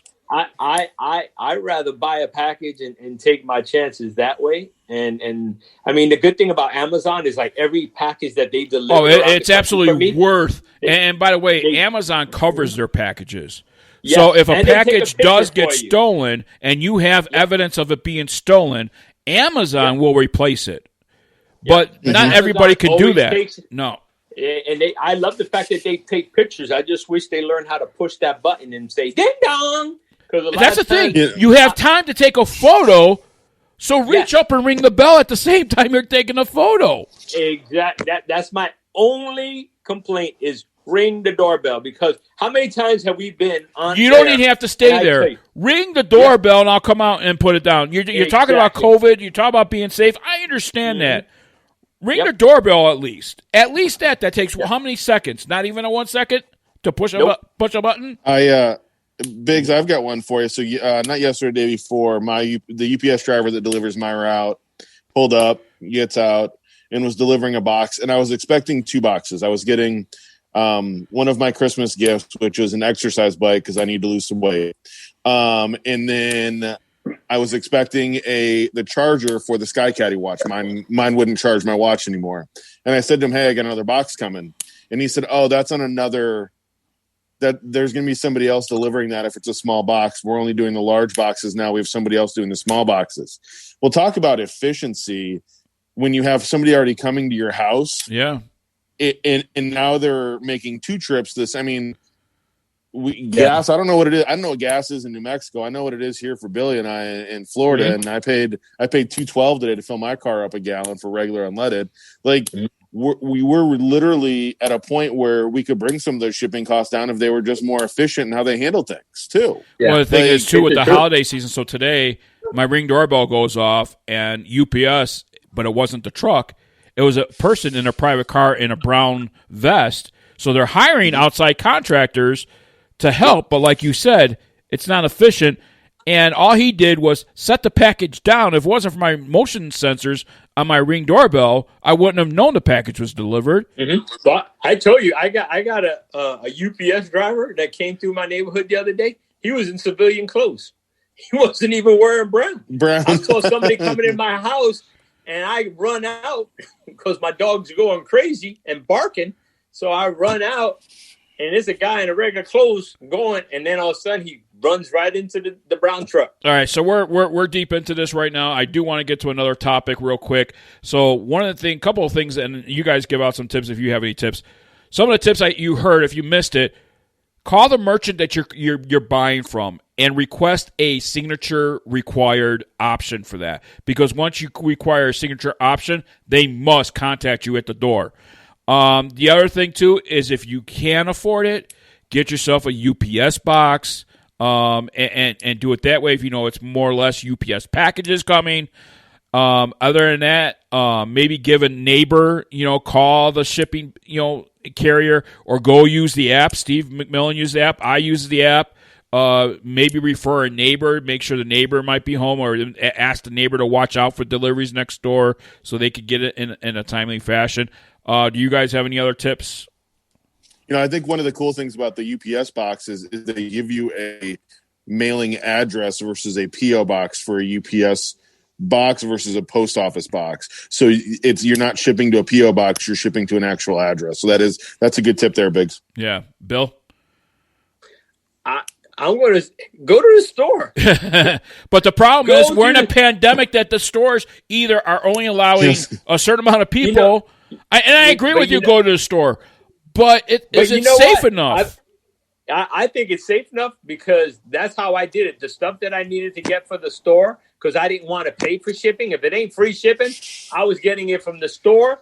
I'd rather buy a package and take my chances that way. And I mean, the good thing about Amazon is like every package that they deliver. Oh, it's absolutely worth. And by the way, Amazon covers their packages. Yeah. So if a package does get stolen and you have evidence of it being stolen, Amazon will replace it. But not everybody can do that. No. And I love the fact that they take pictures. I just wish they learned how to push that button and say ding dong. That's the thing. You have time to take a photo, so reach up and ring the bell at the same time you're taking a photo. Exactly. That's my only complaint is ring the doorbell, because how many times have we been on? You don't even have to stay there. Ring the doorbell and I'll come out and put it down. You're talking about COVID. You're talking about being safe. I understand that. Ring the doorbell at least. At least that takes how many seconds? Not even 1 second to push a button? Biggs, I've got one for you. So not yesterday, the day before, the UPS driver that delivers my route pulled up, gets out, and was delivering a box. And I was expecting 2 boxes. I was getting one of my Christmas gifts, which was an exercise bike because I need to lose some weight. And then I was expecting the charger for the Sky Caddy watch. Mine wouldn't charge my watch anymore. And I said to him, hey, I got another box coming. And he said, oh, that's on another... that there's going to be somebody else delivering that if it's a small box. We're only doing the large boxes now. We have somebody else doing the small boxes. We'll talk about efficiency when you have somebody already coming to your house. Yeah. And now they're making 2 trips. Gas, I don't know what it is. I don't know what gas is in New Mexico. I know what it is here for Billy and I in Florida. Mm-hmm. And I paid $2.12 today to fill my car up a gallon for regular unleaded. Like, we were literally at a point where we could bring some of those shipping costs down if they were just more efficient in how they handle things too. Yeah. Well, the thing is too with the holiday season. So today my Ring doorbell goes off and UPS, but it wasn't the truck. It was a person in a private car in a brown vest. So they're hiring outside contractors to help. But like you said, it's not efficient. And all he did was set the package down. If it wasn't for my motion sensors on my Ring doorbell, I wouldn't have known the package was delivered. Mm-hmm. But I told you, I got a UPS driver that came through my neighborhood the other day. He was in civilian clothes. He wasn't even wearing brown. I saw somebody coming in my house, and I run out because my dog's going crazy and barking. So I run out, and there's a guy in a regular clothes going, and then all of a sudden he runs right into the brown truck. All right, so we're deep into this right now. I do want to get to another topic real quick. So couple of things, and you guys give out some tips if you have any tips. Some of the tips you heard, if you missed it, call the merchant that you're buying from and request a signature required option for that. Because once you require a signature option, they must contact you at the door. The other thing, too, is if you can afford it, get yourself a UPS box and do it that way if you know it's more or less UPS packages coming. Other than that, maybe give a neighbor, call the shipping, carrier, or go use the app. Steve McMillan used the app. I use the app. Maybe refer a neighbor, make sure the neighbor might be home, or ask the neighbor to watch out for deliveries next door so they could get it in a timely fashion. Do you guys have any other tips? I think one of the cool things about the UPS box is they give you a mailing address versus a PO box for a UPS box versus a post office box. So you're not shipping to a PO box, you're shipping to an actual address. So that's a good tip there, Biggs. Yeah. Bill? I'm going to go to the store. But the problem is we're in a pandemic that the stores either are only allowing a certain amount of people. I agree with you, go to the store. But is it safe enough? I think it's safe enough because that's how I did it. The stuff that I needed to get for the store, because I didn't want to pay for shipping. If it ain't free shipping, I was getting it from the store.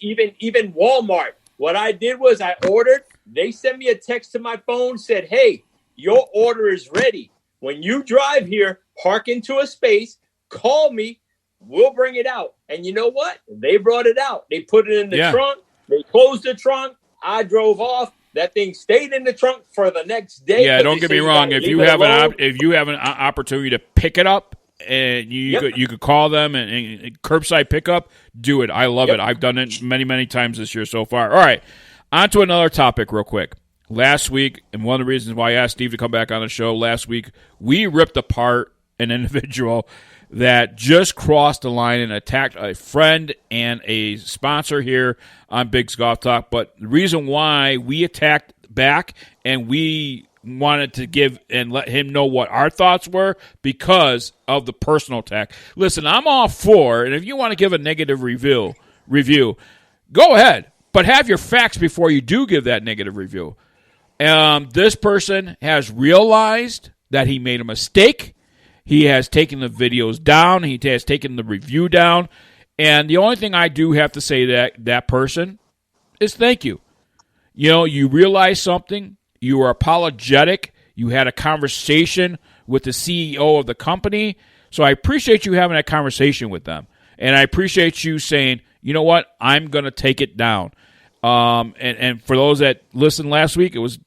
Even Walmart. What I did was I ordered. They sent me a text to my phone, said, "Hey, your order is ready. When you drive here, park into a space, call me, we'll bring it out." And you know what? They brought it out. They put it in the trunk. They closed the trunk. I drove off. That thing stayed in the trunk for the next day. Yeah, don't get me wrong. If you have an opportunity to pick it up and you could call them and curbside pickup, do it. I love it. I've done it many, many times this year so far. All right, on to another topic real quick. Last week, and one of the reasons why I asked Steve to come back on the show last week, we ripped apart an individual that just crossed the line and attacked a friend and a sponsor here on BiGGs Golf Talk. But the reason why we attacked back and we wanted to give and let him know what our thoughts were because of the personal attack. Listen, I'm all for, and if you want to give a negative review, go ahead. But have your facts before you do give that negative review. This person has realized that he made a mistake. He has taken the videos down. He has taken the review down. And the only thing I do have to say to that person is thank you. You realized something. You were apologetic. You had a conversation with the CEO of the company. So I appreciate you having that conversation with them. And I appreciate you saying, you know what, I'm going to take it down. And for those that listened last week, it was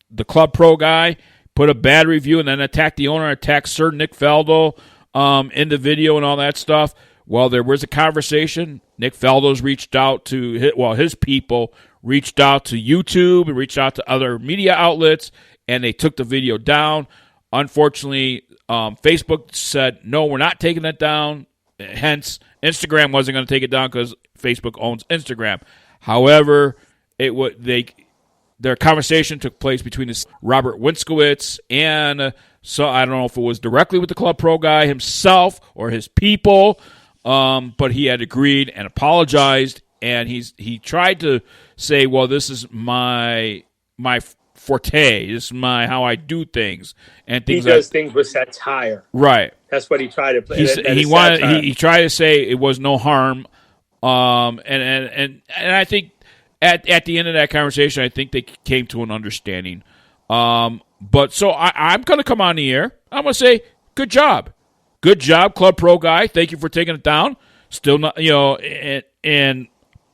the Club Pro guy put a bad review and then attacked the owner, attacked Sir Nick Faldo in the video and all that stuff. Well, there was a conversation. Nick Faldo's reached out to his people reached out to YouTube and reached out to other media outlets, and they took the video down. Unfortunately, Facebook said, no, we're not taking it down. Hence, Instagram wasn't going to take it down because Facebook owns Instagram. However, their conversation took place between Robert Winskowitz and so I don't know if it was directly with the Club Pro guy himself or his people, but he had agreed and apologized, and he tried to say, well, this is my forte. This is how I do things. And things he does things with satire. Right. That's what he tried to play. He tried to say it was no harm. And I think at the end of that conversation, I think they came to an understanding. But so I'm going to come on the air. I'm going to say, good job. Good job, Club Pro guy. Thank you for taking it down. Still not, and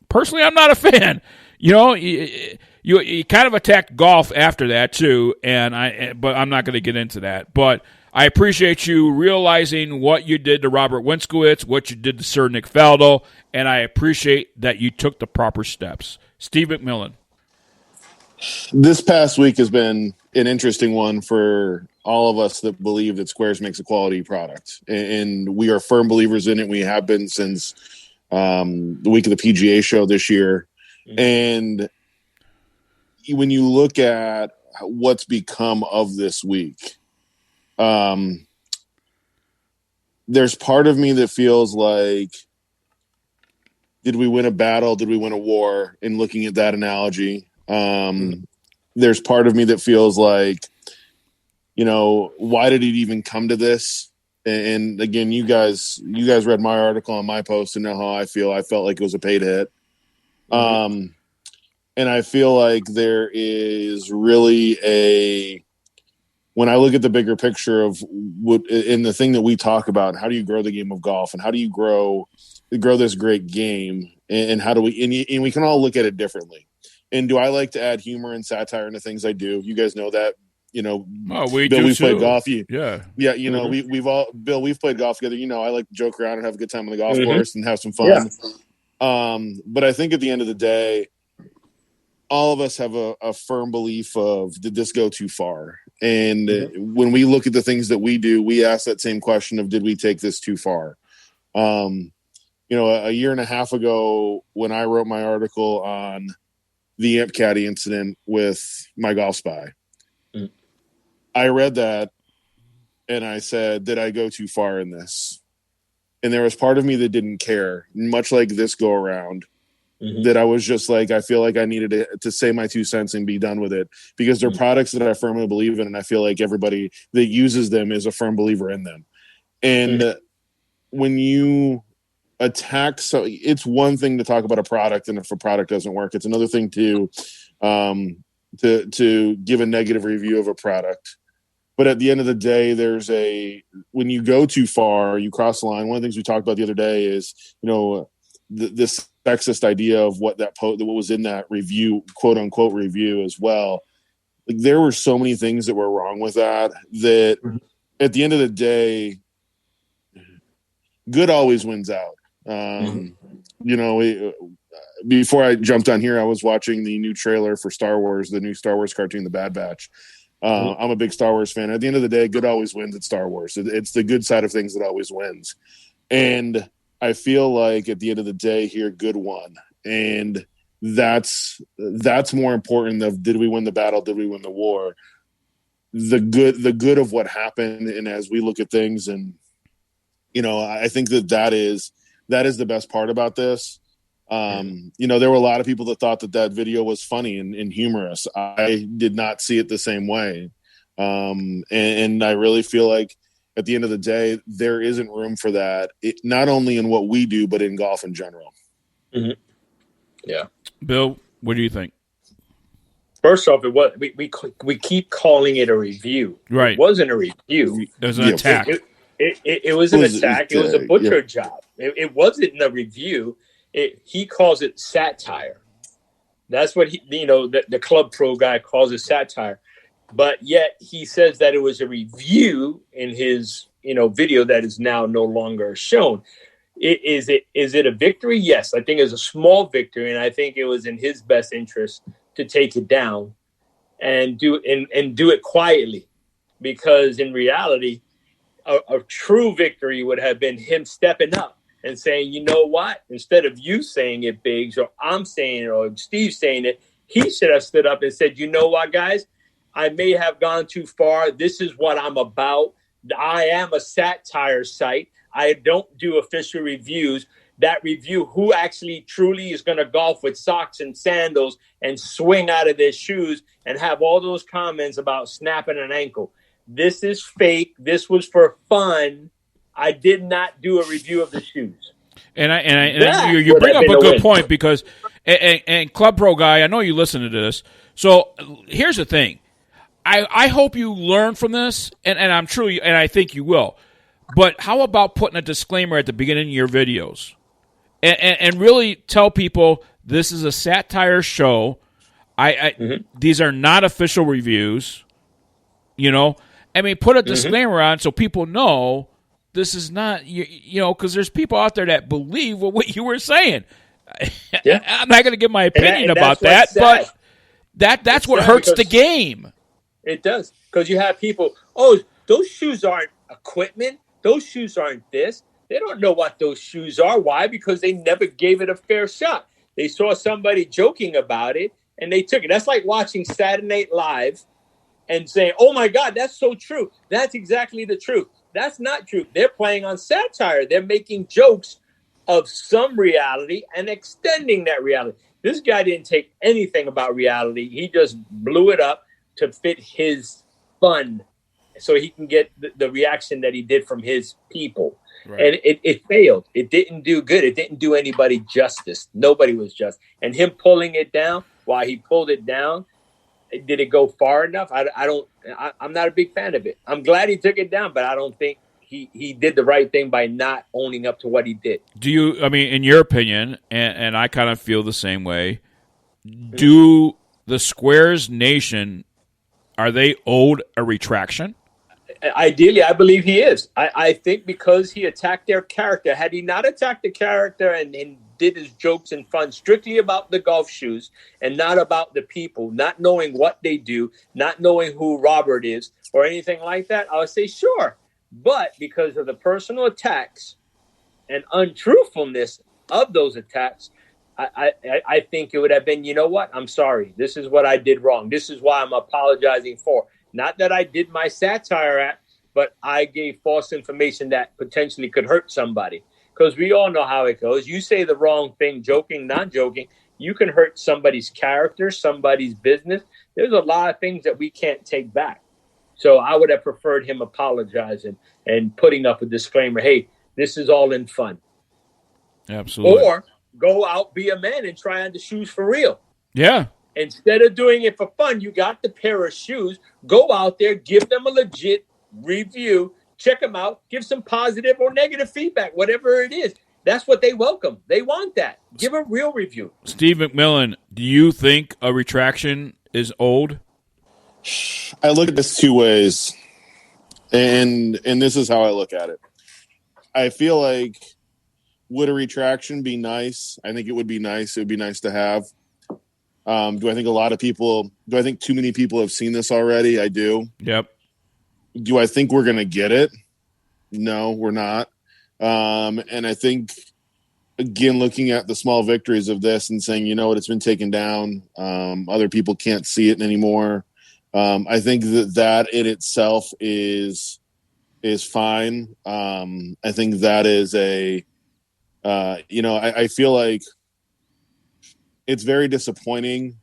personally, I'm not a fan. You kind of attacked golf after that too, but I'm not going to get into that. But I appreciate you realizing what you did to Robert Winskowitz, what you did to Sir Nick Faldo, and I appreciate that you took the proper steps. Steve McMillan. This past week has been an interesting one for all of us that believe that sqairz makes a quality product, and we are firm believers in it. We have been since the week of the PGA show this year. And when you look at what's become of this week, there's part of me that feels like, did we win a battle? Did we win a war? In looking at that analogy, there's part of me that feels like why did it even come to this? And again, you guys read my article on my post and know how I feel. I felt like it was a paid hit. And I feel like there is really when I look at the bigger picture of and the thing that we talk about, how do you grow the game of golf and how do you grow this great game, and how do we, and we can all look at it differently. And do I like to add humor and satire into things? I do. You guys know that. Bill, we've played golf. Yeah. Bill, we've played golf together. I like to joke around and have a good time on the golf course and have some fun. Yeah. But I think at the end of the day, all of us have a firm belief of, did this go too far? And when we look at the things that we do, we ask that same question of, did we take this too far? A year and a half ago, when I wrote my article on the Amp Caddy incident with my golf spy, I read that and I said, did I go too far in this? And there was part of me that didn't care, much like this go around, that I was just like, I feel like I needed to say my 2 cents and be done with it, because they're products that I firmly believe in. And I feel like everybody that uses them is a firm believer in them. And when you attack, so it's one thing to talk about a product, and if a product doesn't work, it's another thing to give a negative review of a product. But at the end of the day, when you go too far, you cross the line. One of the things we talked about the other day is, this sexist idea of what was in that review, quote unquote review as well. Like, there were so many things that were wrong with that at the end of the day, good always wins out. Before I jumped on here, I was watching the new trailer for Star Wars, the new Star Wars cartoon, The Bad Batch. I'm a big Star Wars fan. At the end of the day, good always wins at Star Wars. It's the good side of things that always wins. And I feel like at the end of the day here, good won. And that's more important than, did we win the battle? Did we win the war? The good of what happened. And as we look at things, and, I think that is the best part about this. There were a lot of people that thought that video was funny and humorous. I did not see it the same way. And I really feel like at the end of the day, there isn't room for that, not only in what we do, but in golf in general. Yeah. Bill, what do you think? First off, we keep calling it a review. Right. It wasn't a review. It was an attack. It was an attack. It was a butcher job. It wasn't a review. He calls it satire. That's what the Club Pro guy calls it, satire. But yet he says that it was a review in his video that is now no longer shown. Is it a victory? Yes, I think it's a small victory, and I think it was in his best interest to take it down and do it quietly, because in reality, a true victory would have been him stepping up and saying, you know what? Instead of you saying it, Biggs, or I'm saying it, or Steve saying it, he should have stood up and said, you know what, guys? I may have gone too far. This is what I'm about. I am a satire site. I don't do official reviews. That review, who actually truly is going to golf with socks and sandals and swing out of their shoes and have all those comments about snapping an ankle? This is fake. This was for fun. I did not do a review of the shoes. And you bring up a good point, because and Club Pro guy, I know you listen to this. So here's the thing. I hope you learn from this, and I'm sure and I think you will. But how about putting a disclaimer at the beginning of your videos, and really tell people this is a satire show. These are not official reviews. Put a disclaimer on so people know this is not because there's people out there that believe what you were saying. Yeah. I'm not going to give my opinion about that, but that's what hurts the game. It does, because you have people, those shoes aren't equipment. Those shoes aren't this. They don't know what those shoes are. Why? Because they never gave it a fair shot. They saw somebody joking about it, and they took it. That's like watching Saturday Night Live and saying, oh, my God, that's so true. That's exactly the truth. That's not true. They're playing on satire. They're making jokes of some reality and extending that reality. This guy didn't take anything about reality. He just blew it up to fit his fun so he can get the reaction that he did from his people. Right. And it failed. It didn't do good. It didn't do anybody justice. Nobody was just. And him pulling it down, while he pulled it down, did it go far enough? I'm not a big fan of it. I'm glad he took it down, but I don't think he did the right thing by not owning up to what he did. Do you, I mean, in your opinion, and I kind of feel the same way, do the Squares Nation, are they owed a retraction? Ideally, I believe he is. I think because he attacked their character. Had he not attacked the character and did his jokes and fun strictly about the golf shoes and not about the people, not knowing what they do, not knowing who Robert is or anything like that, I would say sure. But because of the personal attacks and untruthfulness of those attacks, I think it would have been, you know what? I'm sorry. This is what I did wrong. This is why I'm apologizing for. Not that I did my satire at, but I gave false information that potentially could hurt somebody. Because we all know how it goes. You say the wrong thing, joking, not joking, you can hurt somebody's character, somebody's business. There's a lot of things that we can't take back. So I would have preferred him apologizing and putting up a disclaimer, hey, this is all in fun. Absolutely. Or go out, be a man, and try on the shoes for real. Yeah. Instead of doing it for fun, you got the pair of shoes. Go out there, give them a legit review, check them out, give some positive or negative feedback, whatever it is. That's what they welcome. They want that. Give a real review. Steve McMillan, do you think a retraction is owed? I look at this two ways, and this is how I look at it. I feel like, would a retraction be nice? I think it would be nice. It would be nice to have. Do I think do I think too many people have seen this already? I do. Yep. Do I think we're going to get it? No, we're not. And I think, again, looking at the small victories of this and saying, you know what, it's been taken down. Other people can't see it anymore. I think that in itself is fine. I think that is I feel like it's very disappointing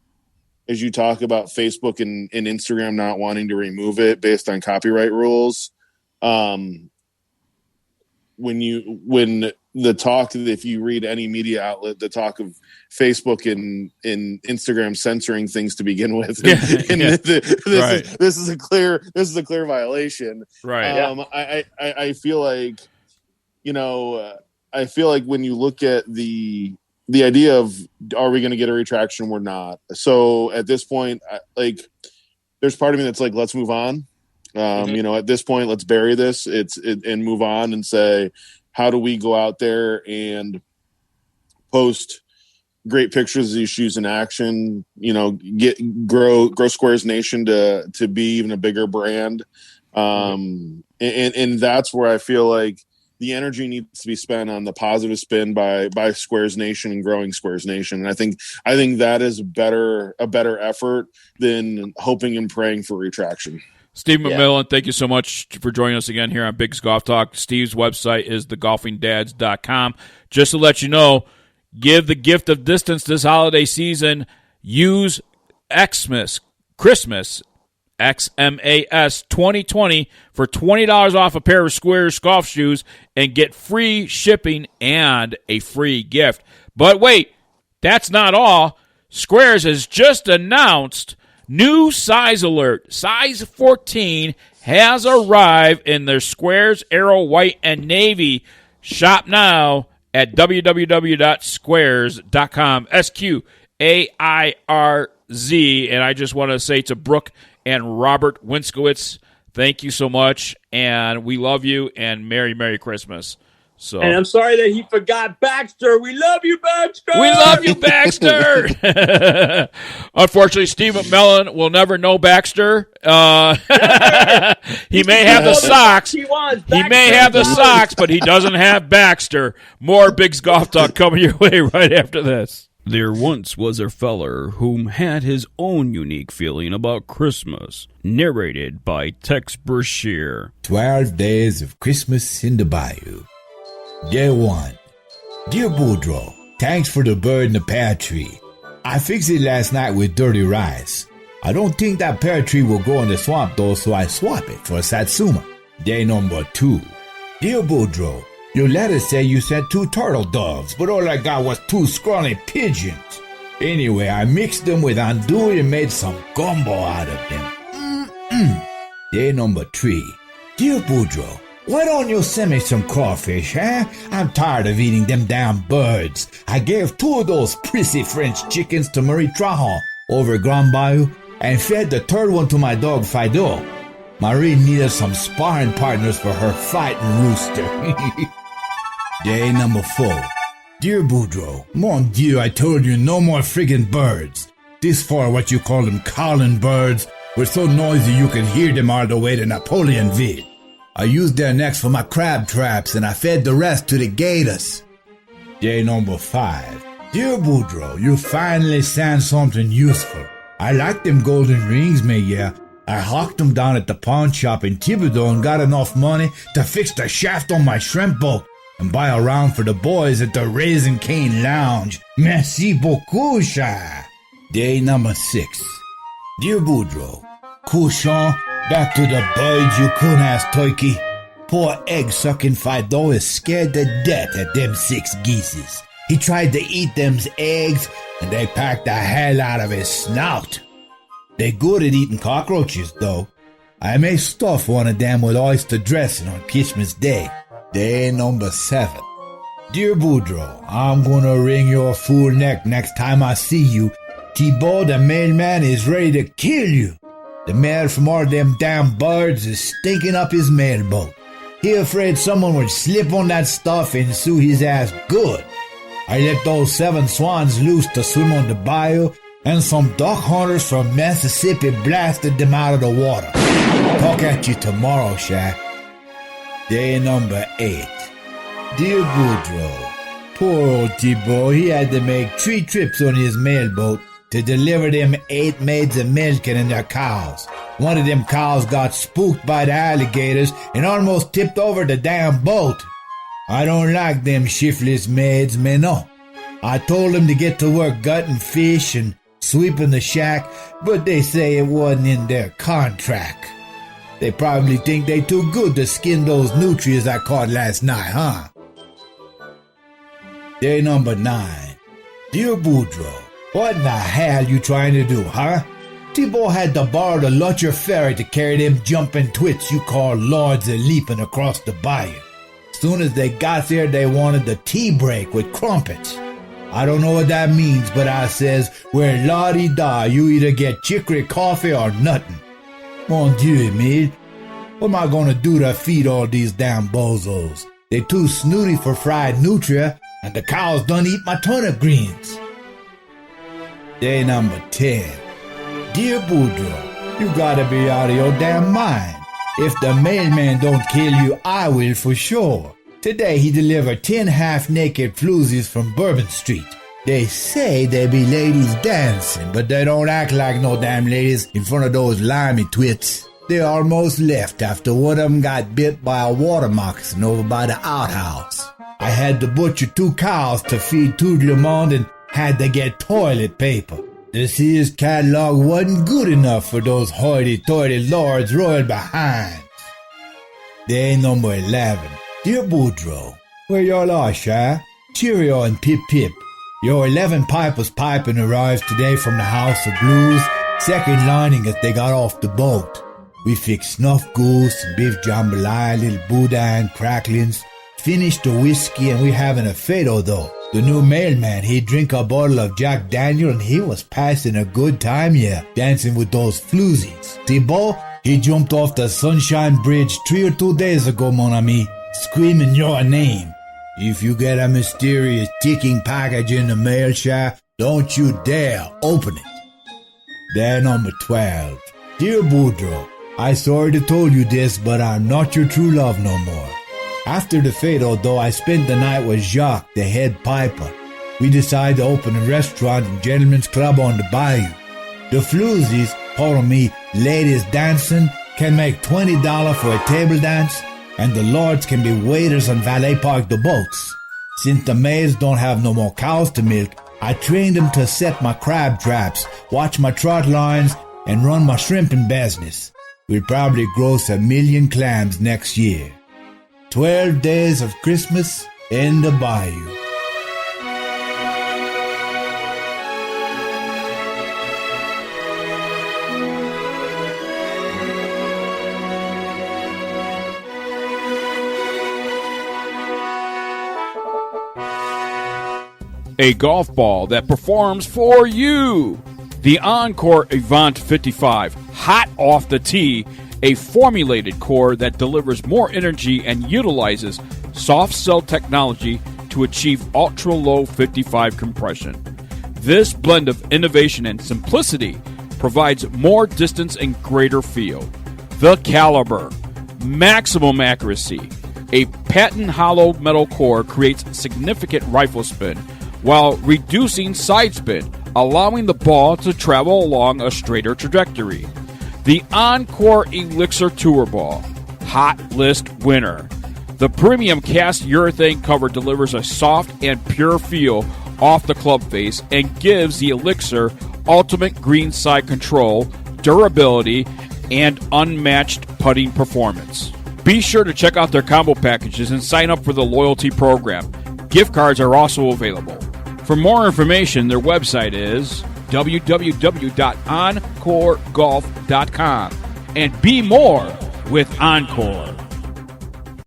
as you talk about Facebook and Instagram not wanting to remove it based on copyright rules. When the talk, if you read any media outlet, the talk of Facebook and Instagram censoring things to begin with, this is a clear violation. Right. I feel like, I feel like when you look at the idea of, are we going to get a retraction? We're not. So at this point, there's part of me that's like, let's move on. At this point, let's bury this and move on and say, how do we go out there and post great pictures of these shoes in action, grow Squairz Nation to be even a bigger brand. And that's where I feel like the energy needs to be spent on the positive spin by Squairz Nation and growing Squairz Nation. And I think that is a better effort than hoping and praying for retraction. Steve McMillan, thank you so much for joining us again here on Biggs Golf Talk. Steve's website is thegolfingdads.com. Just to let you know, give the gift of distance this holiday season. Use Christmas, XMAS 2020 for $20 off a pair of Squairz golf shoes and get free shipping and a free gift. But wait, that's not all. Squairz has just announced new size alert. Size 14 has arrived in their Squairz Aero White and Navy. Shop now at www.sqairz.com. SQAIRZ. And I just want to say to Brooke and Robert Winskowitz, thank you so much, and we love you, and Merry Christmas. So, and I'm sorry that he forgot Baxter. We love you, Baxter. We love you, Baxter. Unfortunately, Steve McMillan will never know Baxter. He may have the socks. He may have the socks, but he doesn't have Baxter. More Biggs Golf Talk coming your way right after this. There once was a feller whom had his own unique feeling about Christmas, narrated by Tex Brashear. 12 Days of Christmas in the Bayou. Day 1. Dear Boudreaux, thanks for the bird in the pear tree. I fixed it last night with dirty rice. I don't think that pear tree will grow in the swamp though, so I swap it for a satsuma. Day number 2. Dear Boudreaux, your letter said you sent 2 turtle doves, but all I got was 2 scrawny pigeons. Anyway, I mixed them with andouille and made some gumbo out of them. Day number 3. Dear Boudreaux, why don't you send me some crawfish, huh? I'm tired of eating them damn birds. I gave 2 of those prissy French chickens to Marie Trahan over Grand Bayou and fed the 3rd one to my dog Fido. Marie needed some sparring partners for her fighting rooster. Day number 4. Dear Boudreaux, mon Dieu, I told you no more friggin' birds. This for what you call them calling birds were so noisy you could hear them all the way to Napoleonville. I used their necks for my crab traps and I fed the rest to the gators. Day number 5. Dear Boudreaux, you finally sent something useful. I like them golden rings, yeah. I hawked them down at the pawn shop in Thibodeau and got enough money to fix the shaft on my shrimp boat and buy a round for the boys at the Raisin Cane Lounge. Merci beaucoup, cher. Day number 6. Dear Boudreaux, Couchon, back to the birds, you coon-ass turkey. Poor egg-sucking Fido is scared to death at them 6 geeses. He tried to eat them eggs, and they packed the hell out of his snout. They good at eating cockroaches, though. I may stuff one of them with oyster dressing on Christmas Day. Day number 7. Dear Boudreaux, I'm gonna wring your fool neck next time I see you. Thibault, the mailman, is ready to kill you. The mail from all them damn birds is stinking up his mailboat. He afraid someone would slip on that stuff and sue his ass good. I let those 7 swans loose to swim on the bayou, and some duck hunters from Mississippi blasted them out of the water. Talk at you tomorrow, Shaq. Day number 8. Dear Boudreaux, poor old Thibault, he had to make 3 trips on his mailboat to deliver them 8 maids of milking and their cows. One of them cows got spooked by the alligators and almost tipped over the damn boat. I don't like them shiftless maids, no. I told them to get to work gutting fish and sweeping the shack, but they say it wasn't in their contract. They probably think they too good to skin those nutrients I caught last night, huh? Day number 9. Dear Boudreaux, what in the hell you trying to do, huh? Thibault had to borrow the Lutcher ferry to carry them jumping twits you call lords a-leaping across the bayou. Soon as they got there, they wanted the tea break with crumpets. I don't know what that means, but I says, where la-di-da, you either get chicory coffee or nothing. Mon Dieu, Emile. What am I gonna do to feed all these damn bozos? They too snooty for fried nutria, and the cows done eat my turnip greens. Day number 10. Dear Boudreaux, you gotta be out of your damn mind. If the mailman don't kill you, I will for sure. Today he delivered 10 half-naked floozies from Bourbon Street. They say they be ladies dancing, but they don't act like no damn ladies in front of those limey twits. They almost left after one of them got bit by a water moccasin over by the outhouse. I had to butcher 2 cows to feed tout le monde and had to get toilet paper. The Sears catalog wasn't good enough for those hoity-toity lords royal behinds. Day number 11. Dear Boudreaux, where y'all are, Shah? Cheerio and pip-pip. Your 11 pipers piping arrives today from the House of Blues, second lining as they got off the boat. We fixed snuff goose and beef jambalaya, little boudin, cracklings. Finished the whiskey and we having a fado though. The new mailman, he drink a bottle of Jack Daniel and he was passing a good time, yeah, dancing with those floozies. Thibault, he jumped off the Sunshine Bridge 3 or 2 days ago, mon ami, screaming your name. If you get a mysterious ticking package in the mail, shaft, don't you dare open it. Day number 12. Dear Boudreaux, I sorry to told you this, but I'm not your true love no more. After the fado, though, I spent the night with Jacques, the head piper. We decided to open a restaurant and gentlemen's club on the bayou. The floozies, pardon me, ladies dancing, can make $20 for a table dance, and the lords can be waiters and valet park the boats. Since the maids don't have no more cows to milk, I trained them to set my crab traps, watch my trot lines, and run my shrimping business. We'll probably gross 1 million clams next year. 12 days of Christmas in the bayou. A golf ball that performs for you. The Encore Avant 55, hot off the tee, a formulated core that delivers more energy and utilizes soft cell technology to achieve ultra-low 55 compression. This blend of innovation and simplicity provides more distance and greater feel. The Caliber, maximum accuracy. A patent hollow metal core creates significant rifle spin while reducing side spin, allowing the ball to travel along a straighter trajectory. The Encore Elixir Tour Ball, hot list winner. The premium cast urethane cover delivers a soft and pure feel off the club face and gives the Elixir ultimate greenside control, durability, and unmatched putting performance. Be sure to check out their combo packages and sign up for the loyalty program. Gift cards are also available. For more information, their website is www.encoregolf.com. And be more with Encore.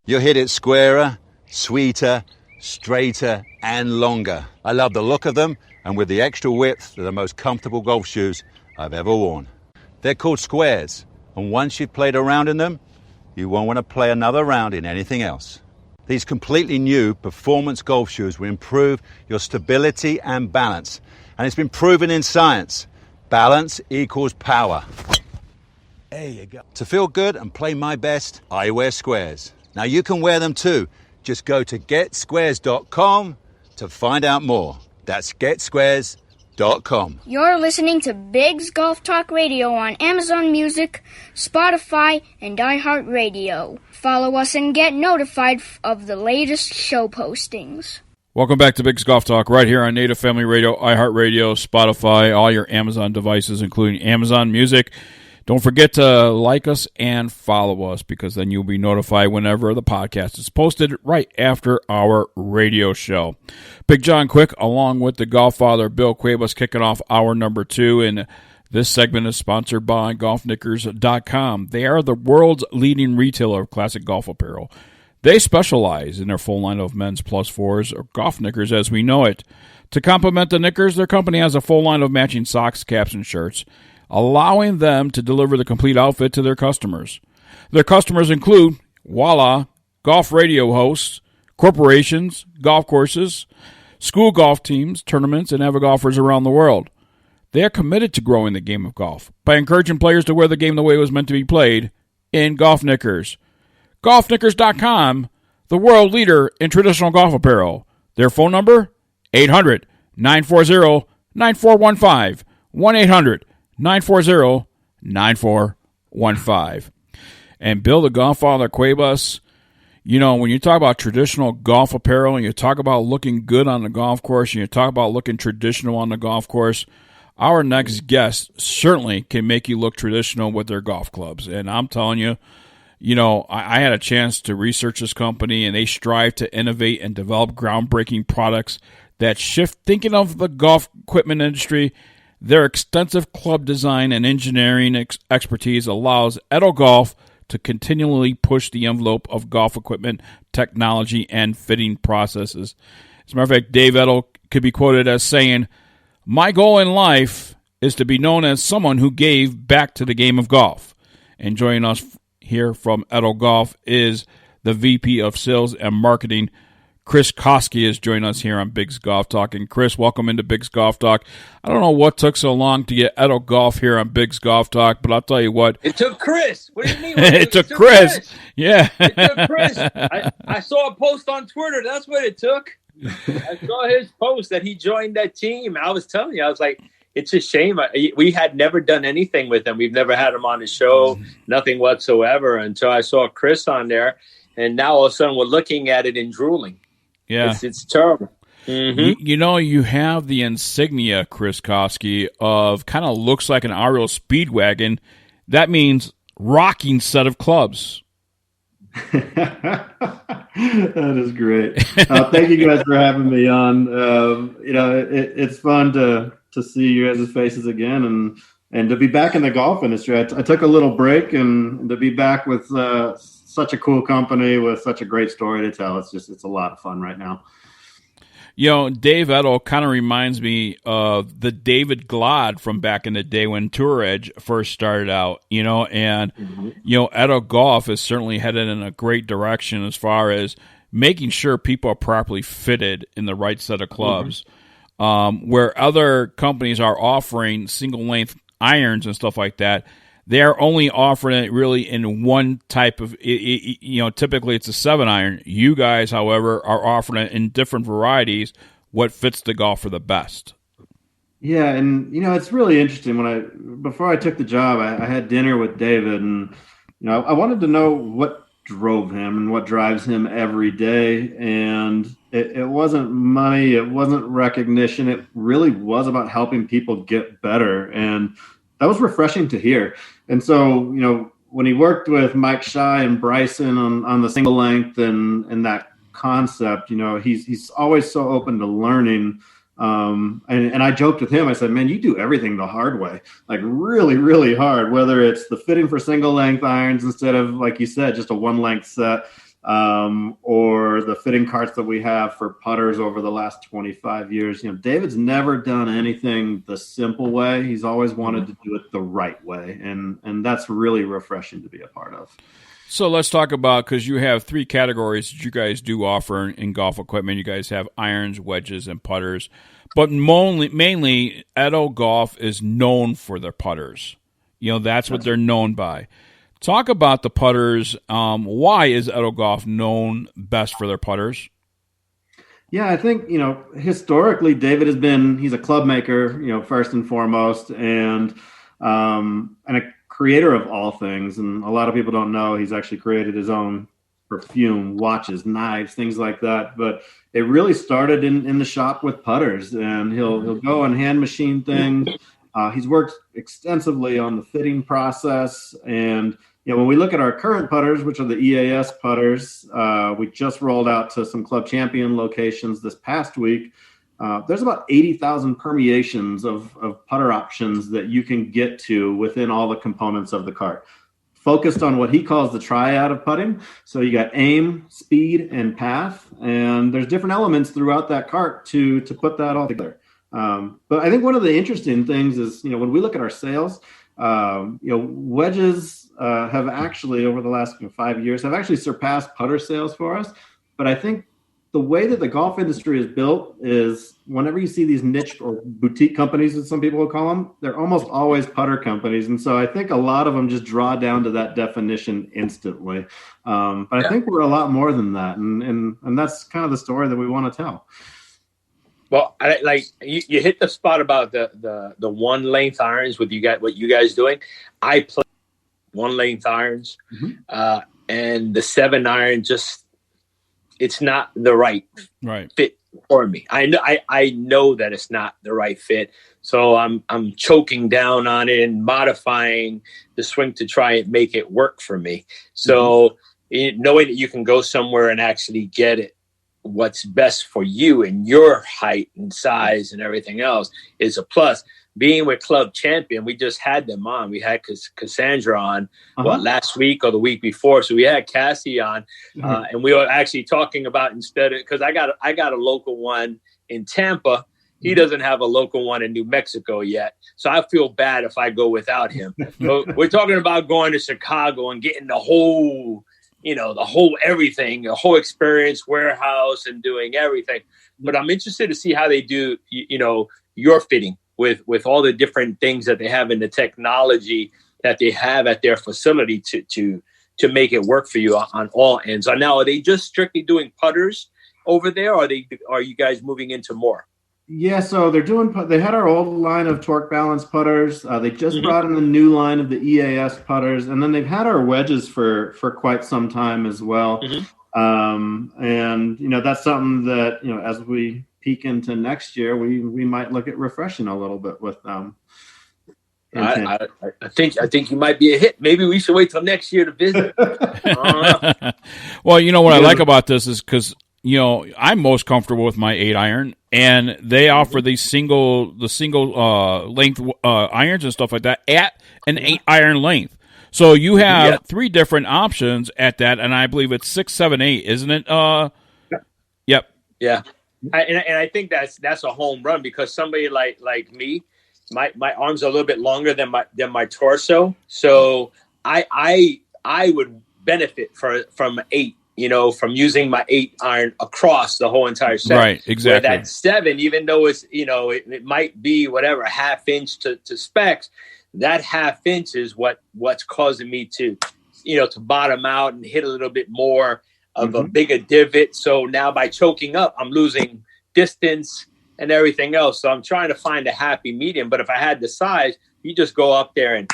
You'll hit it squarer, sweeter, straighter, and longer. I love the look of them, and with the extra width, they're the most comfortable golf shoes I've ever worn. They're called sqairz, and once you've played a round in them, you won't want to play another round in anything else. These completely new performance golf shoes will improve your stability and balance. And it's been proven in science. Balance equals power. There you go. To feel good and play my best, I wear sqairz. Now you can wear them too. Just go to getsqairz.com to find out more. That's getsqairz.com. You're listening to Biggs Golf Talk Radio on Amazon Music, Spotify, and iHeartRadio. Follow us and get notified of the latest show postings. Welcome back to Biggs Golf Talk right here on Native Family Radio, iHeartRadio, Spotify, all your Amazon devices, including Amazon Music. Don't forget to like us and follow us because then you'll be notified whenever the podcast is posted right after our radio show. Big John Quick, along with the Golf Father Bill Cuevas, kicking off hour number 2, and this segment is sponsored by GolfKnickers.com. They are the world's leading retailer of classic golf apparel. They specialize in their full line of men's plus fours, or golf knickers as we know it. To complement the knickers, their company has a full line of matching socks, caps, and shirts, allowing them to deliver the complete outfit to their customers. Their customers include, voila, golf radio hosts, corporations, golf courses, school golf teams, tournaments, and avid golfers around the world. They are committed to growing the game of golf by encouraging players to wear the game the way it was meant to be played in golf knickers. GolfKnickers.com, the world leader in traditional golf apparel. Their phone number, 800-940-9415, 1-800-940-9415. And Bill, the Golf Father Cuevas, you know, when you talk about traditional golf apparel and you talk about looking good on the golf course and you talk about looking traditional on the golf course, our next guest certainly can make you look traditional with their golf clubs. And I'm telling you, you know, I had a chance to research this company, and they strive to innovate and develop groundbreaking products that shift thinking of the golf equipment industry. Their extensive club design and engineering expertise allows Edel Golf to continually push the envelope of golf equipment, technology, and fitting processes. As a matter of fact, Dave Edel could be quoted as saying, "My goal in life is to be known as someone who gave back to the game of golf." And joining us here from Edel Golf is the VP of Sales and Marketing, Chris Koski, is joining us here on Biggs Golf Talk. And Chris, welcome into Biggs Golf Talk. I don't know what took so long to get Edel Golf here on Biggs Golf Talk, but I'll tell you what. It took Chris. What do you mean? It took Chris. Yeah. It took Chris. I saw a post on Twitter. That's what it took. I saw his post that he joined that team. I was telling you, I was like, it's a shame. We had never done anything with him. We've never had him on the show, nothing whatsoever, until I saw Chris on there. And now all of a sudden we're looking at it and drooling. Yeah. It's terrible. You have the insignia, Chris Kosky, of kind of looks like an RL Speedwagon. That means rocking set of clubs. That is great. Thank you guys for having me on. It's fun to see you guys' faces again and to be back in the golf industry. I took a little break and to be back with such a cool company with such a great story to tell. It's a lot of fun right now. Dave Edel kind of reminds me of the David Glod from back in the day when Tour Edge first started out, and, Edel Golf is certainly headed in a great direction as far as making sure people are properly fitted in the right set of clubs, where other companies are offering single-length irons and stuff like that. They're only offering it really in one type of, typically it's a 7-iron. You guys, however, are offering it in different varieties, what fits the golfer the best. Yeah, and, it's really interesting. Before I took the job, I had dinner with David, and, I wanted to know what drove him and what drives him every day. And it wasn't money. It wasn't recognition. It really was about helping people get better. And that was refreshing to hear. And so, when he worked with Mike Shy and Bryson on the single length and that concept, he's always so open to learning. And I joked with him. I said, man, you do everything the hard way, like really, really hard, whether it's the fitting for single length irons instead of, like you said, just a 1-length set, or the fitting carts that we have for putters over the last 25 years. David's never done anything the simple way. He's always wanted to do it the right way. And that's really refreshing to be a part of. So let's talk about, because you have 3 categories that you guys do offer in golf equipment. You guys have irons, wedges, and putters. But mainly Edel Golf is known for their putters. That's what they're known by. Talk about the putters. Why is Edel Golf known best for their putters? Yeah, I think, historically, David he's a club maker, first and foremost, and a creator of all things. And a lot of people don't know he's actually created his own perfume, watches, knives, things like that. But it really started in the shop with putters, and he'll go and hand machine things. He's worked extensively on the fitting process. And, when we look at our current putters, which are the EAS putters, we just rolled out to some Club Champion locations this past week. There's about 80,000 permeations of putter options that you can get to within all the components of the cart, focused on what he calls the triad of putting. So you got aim, speed, and path. And there's different elements throughout that cart to put that all together. But I think one of the interesting things is, when we look at our sales, wedges have actually, over the last 5 years, have actually surpassed putter sales for us. But I think the way that the golf industry is built is whenever you see these niche or boutique companies, as some people will call them, they're almost always putter companies. And so I think a lot of them just draw down to that definition instantly. But I think we're a lot more than that. And that's kind of the story that we want to tell. Well, you hit the spot about the 1-length irons with what you guys doing. I play 1-length irons, and the 7-iron it's not the right fit for me. I know that it's not the right fit, so I'm choking down on it and modifying the swing to try and make it work for me. So knowing that you can go somewhere and actually get it, what's best for you and your height and size and everything else is a plus. Being with Club Champion, we just had them on. We had Cassandra on last week or the week before. So we had Cassie on, and we were actually talking about because I got a local one in Tampa. He doesn't have a local one in New Mexico yet. So I feel bad if I go without him. So we're talking about going to Chicago and getting the whole everything, the whole experience, warehouse, and doing everything. But I'm interested to see how they do, your fitting with all the different things that they have in the technology that they have at their facility to make it work for you on all ends. Now, are they just strictly doing putters over there, or are you guys moving into more? Yeah, so they had our old line of torque balance putters. They just brought in the new line of the EAS putters, and then they've had our wedges for quite some time as well. And, that's something that, as we peek into next year, we might look at refreshing a little bit with them. I think you might be a hit. Maybe we should wait till next year to visit. Well, you know what I like about this is because I'm most comfortable with my 8-iron, and they offer the single length irons and stuff like that at an 8-iron length. So you have 3 different options at that, and I believe it's 6, 7, 8, isn't it? Yep. Yeah, and I think that's a home run because somebody like me. My arms are a little bit longer than my torso, so I would benefit from 8, from using my 8-iron across the whole entire set. Right, exactly. Where that 7, even though it's it might be whatever a half inch to specs, that half inch is what's causing me to bottom out and hit a little bit more of a bigger divot. So now by choking up, I'm losing distance and everything else. So I'm trying to find a happy medium. But if I had the size, you just go up there and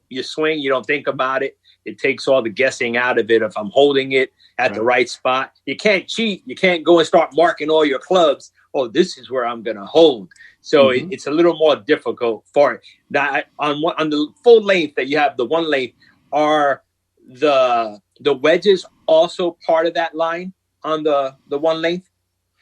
you swing. You don't think about it. It takes all the guessing out of it. If I'm holding it at the right spot, you can't cheat. You can't go and start marking all your clubs. Oh, this is where I'm going to hold. So it's a little more difficult for it. Now, on the full length that you have, the one length, are the wedges also part of that line on the one length?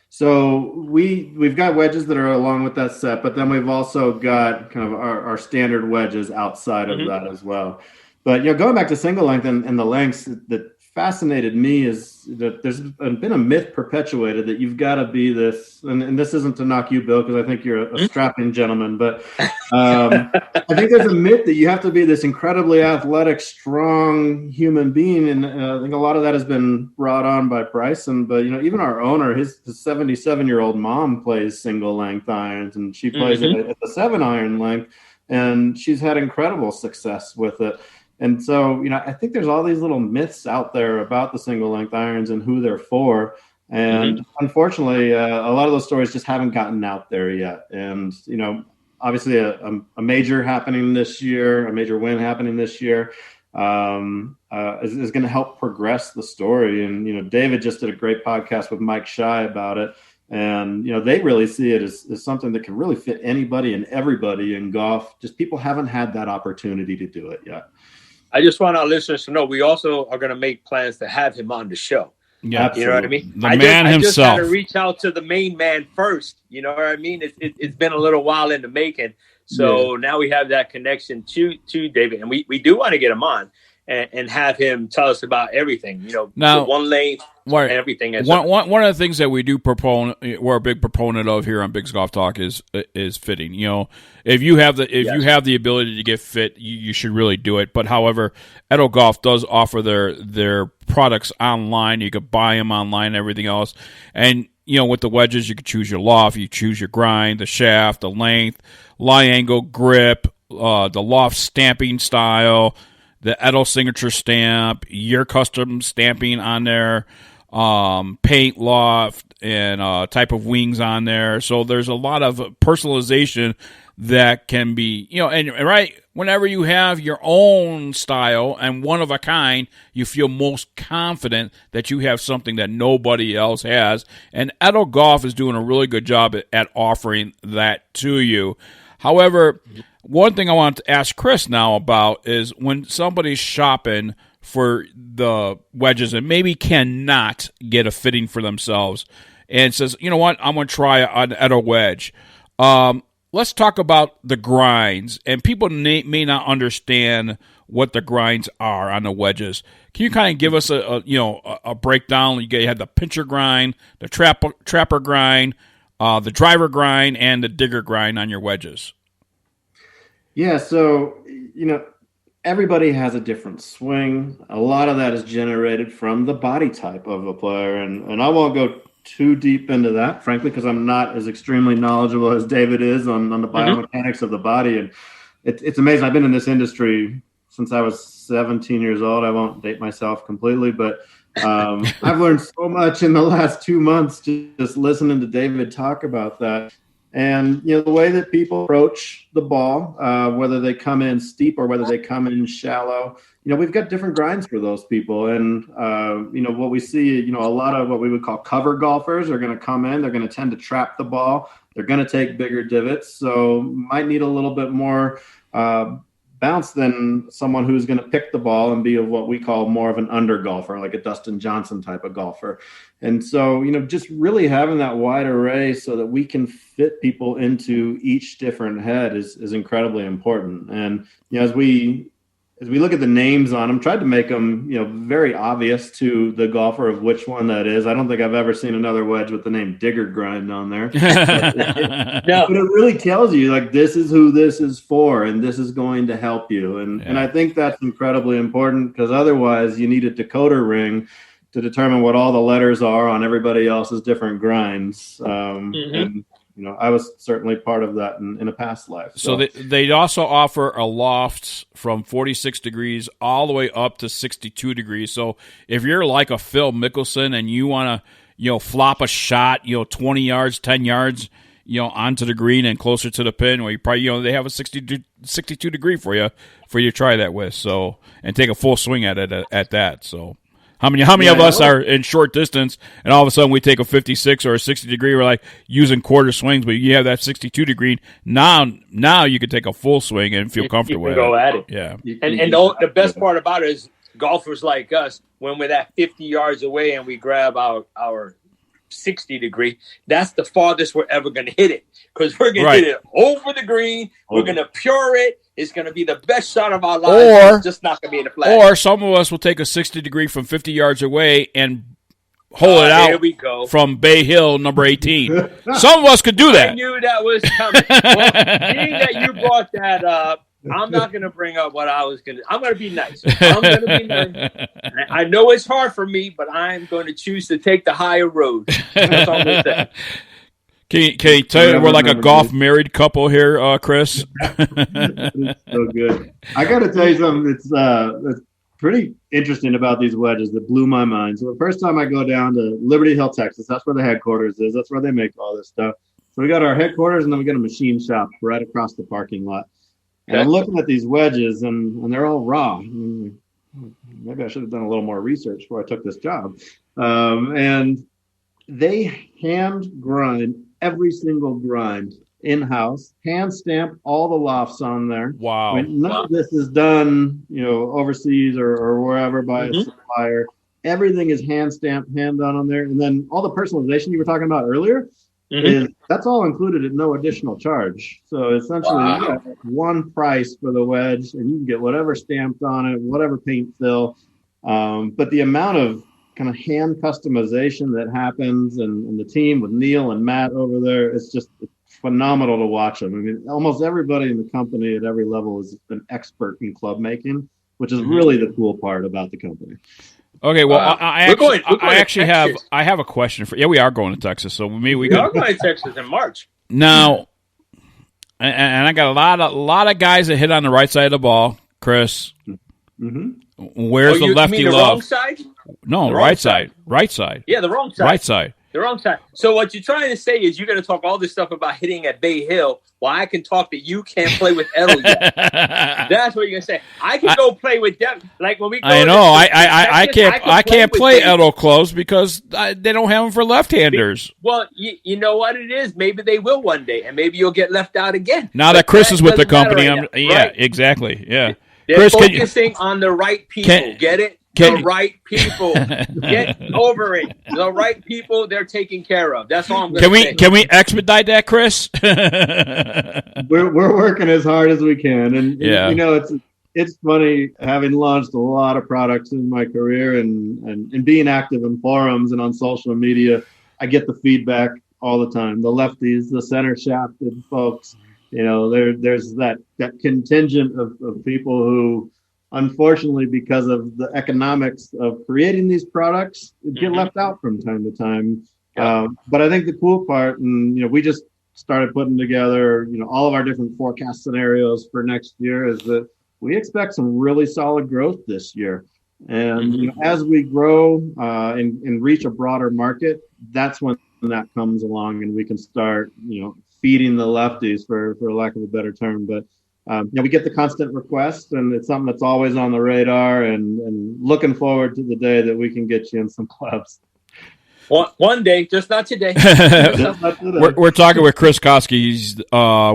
So we've got wedges that are along with that set, but then we've also got kind of our standard wedges outside of that as well. But going back to single length and the lengths that fascinated me is that there's been a myth perpetuated that you've got to be this, and this isn't to knock you, Bill, because I think you're a strapping gentleman, but I think there's a myth that you have to be this incredibly athletic, strong human being, and I think a lot of that has been brought on by Bryson. But even our owner, his 77-year-old mom plays single length irons, and she plays it at the 7-iron length, and she's had incredible success with it. And so, I think there's all these little myths out there about the single length irons and who they're for. And unfortunately, a lot of those stories just haven't gotten out there yet. And, obviously a major happening this year, a major win happening this year is going to help progress the story. And, David just did a great podcast with Mike Shy about it. And, they really see it as something that can really fit anybody and everybody in golf. Just people haven't had that opportunity to do it yet. I just want our listeners to know we also are going to make plans to have him on the show. Yeah, you know what I mean? The man himself. I just got to reach out to the main man first. You know what I mean? It's been a little while in the making. So now we have that connection to David. And we do want to get him on and have him tell us about everything, now, the one lane and everything. One of the things that we do we're a big proponent of here on Biggs Golf Talk is fitting. If you have the ability to get fit, you should really do it. But however, Edel Golf does offer their products online. You could buy them online and everything else. And with the wedges, you could choose your loft, you choose your grind, the shaft, the length, lie angle, grip, the loft stamping style, the Edel signature stamp, your custom stamping on there, paint, loft, and type of wings on there. So there's a lot of personalization that can be, and right, whenever you have your own style and one of a kind, you feel most confident that you have something that nobody else has. And Edel Golf is doing a really good job at offering that to you. However, one thing I want to ask Chris now about is when somebody's shopping for the wedges and maybe cannot get a fitting for themselves and says, you know what, I'm going to try an Edel wedge. Let's talk about the grinds. And people may not understand what the grinds are on the wedges. Can you kind of give us a breakdown? You had the pincher grind, the trapper grind, the driver grind, and the digger grind on your wedges. Yeah, so, everybody has a different swing. A lot of that is generated from the body type of a player. And I won't go too deep into that, frankly, because I'm not as extremely knowledgeable as David is on the biomechanics of the body. And it's amazing. I've been in this industry since I was 17 years old. I won't date myself completely, but I've learned so much in the last 2 months just listening to David talk about that. And, the way that people approach the ball, whether they come in steep or whether they come in shallow, we've got different grinds for those people. And, what we see, a lot of what we would call cover golfers are going to come in. They're going to tend to trap the ball. They're going to take bigger divots. So might need a little bit more bounce than someone who's going to pick the ball and be of what we call more of an under golfer, like a Dustin Johnson type of golfer. And so, just really having that wide array so that we can fit people into each different head is incredibly important. And, as we look at the names on them, tried to make them, very obvious to the golfer of which one that is. I don't think I've ever seen another wedge with the name Digger Grind on there. No. But it really tells you, like, this is who this is for, and this is going to help you. And I think that's incredibly important, because otherwise you need a decoder ring to determine what all the letters are on everybody else's different grinds. And I was certainly part of that in a past life. So they also offer a loft from 46 degrees all the way up to 62 degrees. So if you're like a Phil Mickelson and you want to, flop a shot, 20 yards, 10 yards, onto the green and closer to the pin, where you probably, they have a 62 degree for you to try that with. So, and take a full swing at it at that. So. How many of us are in short distance, and all of a sudden we take a 56 or a 60 degree? We're like using quarter swings, but you have that 62 degree. Now you can take a full swing and feel comfortable. You can go at it. Yeah. And the best part about it is golfers like us, when we're that 50 yards away and we grab our 60 degree, that's the farthest we're ever going to hit it, because we're going to hit it over the green. We're going to pure it. It's going to be the best shot of our lives. It's just not going to be in the flag. Or some of us will take a 60 degree from 50 yards away and hole it out from Bay Hill, number 18. Some of us could do that. I knew that was coming. Well, being that you brought that up, I'm not going to bring up what I was going to. I'm going to be nice. I'm going to be nice. I know it's hard for me, but I'm going to choose to take the higher road. That's all I'm going to say. Can you tell you we're like a golf married couple here, Chris? It's so good. I got to tell you something. It's pretty interesting about these wedges that blew my mind. So the first time I go down to Liberty Hill, Texas, that's where the headquarters is. That's where they make all this stuff. So we got our headquarters, and then we got a machine shop right across the parking lot. And I'm looking at these wedges, and they're all raw. Maybe I should have done a little more research before I took this job. And they hand grind every single grind in-house, hand stamp all the lofts on there. Wow. None of this is done, overseas or wherever by a supplier. Everything is hand stamped, hand done on there. And then all the personalization you were talking about earlier, that's all included at no additional charge. So essentially you got one price for the wedge, and you can get whatever stamped on it, whatever paint fill. But the amount of kind of hand customization that happens, and the team with Neil and Matt over there, it's just phenomenal to watch them. I mean, almost everybody in the company at every level is an expert in club making, which is really the cool part about the company. Okay, well, I actually have a question for. Yeah, we are going to Texas, so we are going to Texas in March. Now, and I got a lot of guys that hit on the right side of the ball, Chris. Where's the lefty you mean the love? Wrong side? No, the right side. Right side. Yeah, the wrong side. Right side. The wrong side. So what you're trying to say is you're going to talk all this stuff about hitting at Bay Hill, while I can talk that you can't play with Edel yet. That's what you're going to say. I can go play with them. Like when we go I know. I can't play Edel clubs because they don't have them for left-handers. Well, you know what it is? Maybe they will one day, and maybe you'll get left out again. Now that Chris is with the company, exactly. Yeah. They're Chris, focusing on the right people. Get it? The right people. Get over it. The right people they're taking care of. That's all I'm going to say. Can we expedite that, Chris? We're working as hard as we can. And it's funny, having launched a lot of products in my career and being active in forums and on social media, I get the feedback all the time. The lefties, the center shafted folks, there's that contingent of people who, unfortunately, because of the economics of creating these products, get left out from time to time. But I think the cool part, and we just started putting together, all of our different forecast scenarios for next year, is that we expect some really solid growth this year. And as we grow and reach a broader market, that's when that comes along, and we can start, feeding the lefties, for lack of a better term. But we get the constant requests, and it's something that's always on the radar. And looking forward to the day that we can get you in some clubs. One day, just not today. We're talking with Chris Koski. He's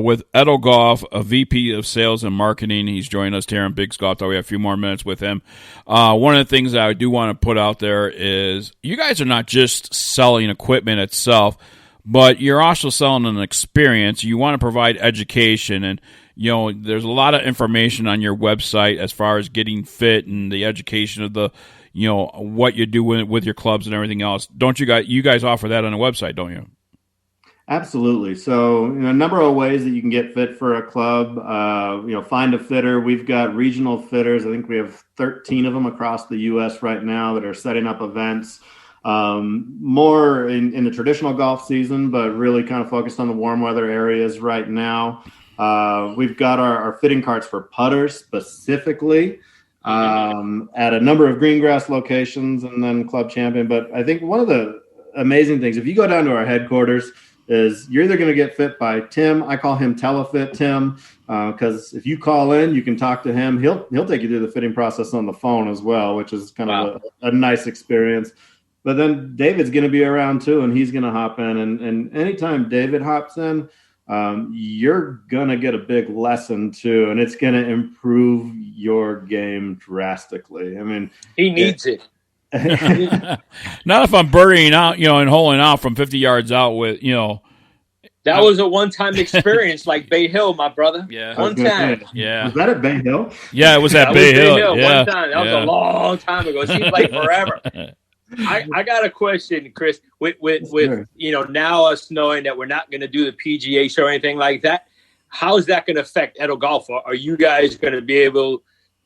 with Edel Golf, a VP of Sales and Marketing. He's joining us here on BiGGs Golf Talk. We have a few more minutes with him. One of the things that I do want to put out there is you guys are not just selling equipment itself, but you're also selling an experience. You want to provide education, and there's a lot of information on your website as far as getting fit and the education of the what you do with your clubs and everything else. Don't you guys offer that on the website, don't you? Absolutely. So, a number of ways that you can get fit for a club. Find a fitter. We've got regional fitters. I think we have 13 of them across the U.S. right now that are setting up events. More in the traditional golf season, but really kind of focused on the warm weather areas right now. We've got our fitting carts for putters specifically. At a number of green grass locations and then Club Champion. But I think one of the amazing things, if you go down to our headquarters, is you're either going to get fit by Tim. I call him Telefit Tim, because if you call in, you can talk to him. He'll take you through the fitting process on the phone as well, which is kind of a nice experience. But then David's going to be around too, and he's going to hop in. And anytime David hops in, you're going to get a big lesson too, and it's going to improve your game drastically. I mean, he needs it. Not if I'm birdieing out, and holing out from 50 yards out with, That was a one-time experience, like Bay Hill, my brother. Yeah. One time. Yeah. Was that at Bay Hill? Yeah, it was at Bay Hill. Yeah. One time. That was a long time ago. It seems like forever. I got a question, Chris. With sure. Now us knowing that we're not going to do the PGA show or anything like that, how is that going to affect Edel Golf? Are you guys going to be able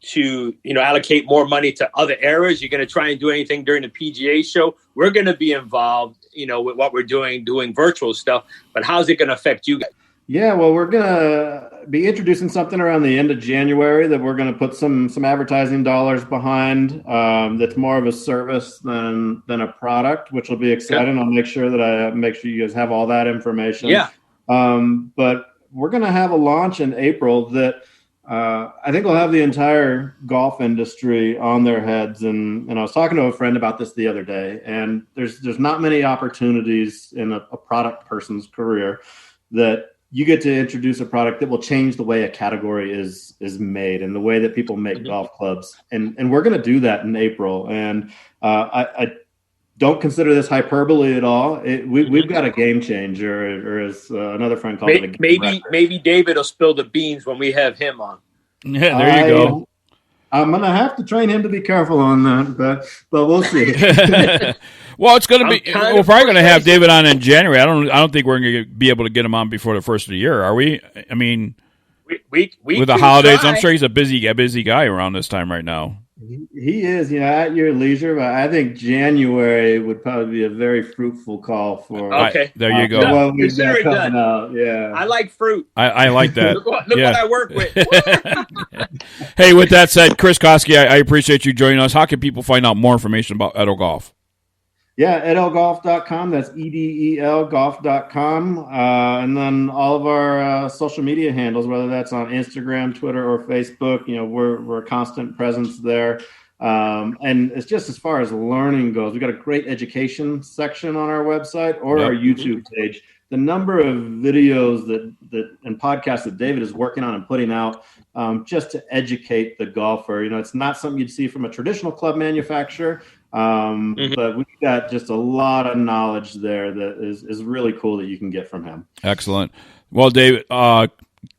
to allocate more money to other areas? You're going to try and do anything during the PGA show? We're going to be involved, with what we're doing virtual stuff. But how's it going to affect you guys? Yeah, well, we're going to be introducing something around the end of January that we're going to put some advertising dollars behind. That's more of a service than a product, which will be exciting. I'll make sure you guys have all that information. Yeah. But we're going to have a launch in April that I think will have the entire golf industry on their heads. And I was talking to a friend about this the other day, and there's not many opportunities in a product person's career that you get to introduce a product that will change the way a category is made and the way that people make golf clubs. And we're going to do that in April. And I don't consider this hyperbole at all. We've got a game changer, or as another friend called it, a game wrecker. Maybe David will spill the beans when we have him on. Yeah, there you go. I'm going to have to train him to be careful on that, but we'll see. Well, it's going to be. We're probably going to have David on in January. I don't think we're going to be able to get him on before the first of the year, are we? I mean, we with the holidays, I'm sure he's a busy guy around this time right now. He is, at your leisure. But I think January would probably be a very fruitful call for. Okay, there you go. Consider it done. Yeah, I like fruit. I like that. Look what I work with. Hey, with that said, Chris Koski, I appreciate you joining us. How can people find out more information about Edel Golf? Yeah, edelgolf.com. That's EDEL golf.com. And then all of our social media handles, whether that's on Instagram, Twitter, or Facebook, we're a constant presence there. And it's just as far as learning goes, we've got a great education section on our website or our YouTube page. The number of videos that and podcasts that David is working on and putting out just to educate the golfer. It's not something you'd see from a traditional club manufacturer. But we've got just a lot of knowledge there that is really cool that you can get from him. Excellent. Well, David,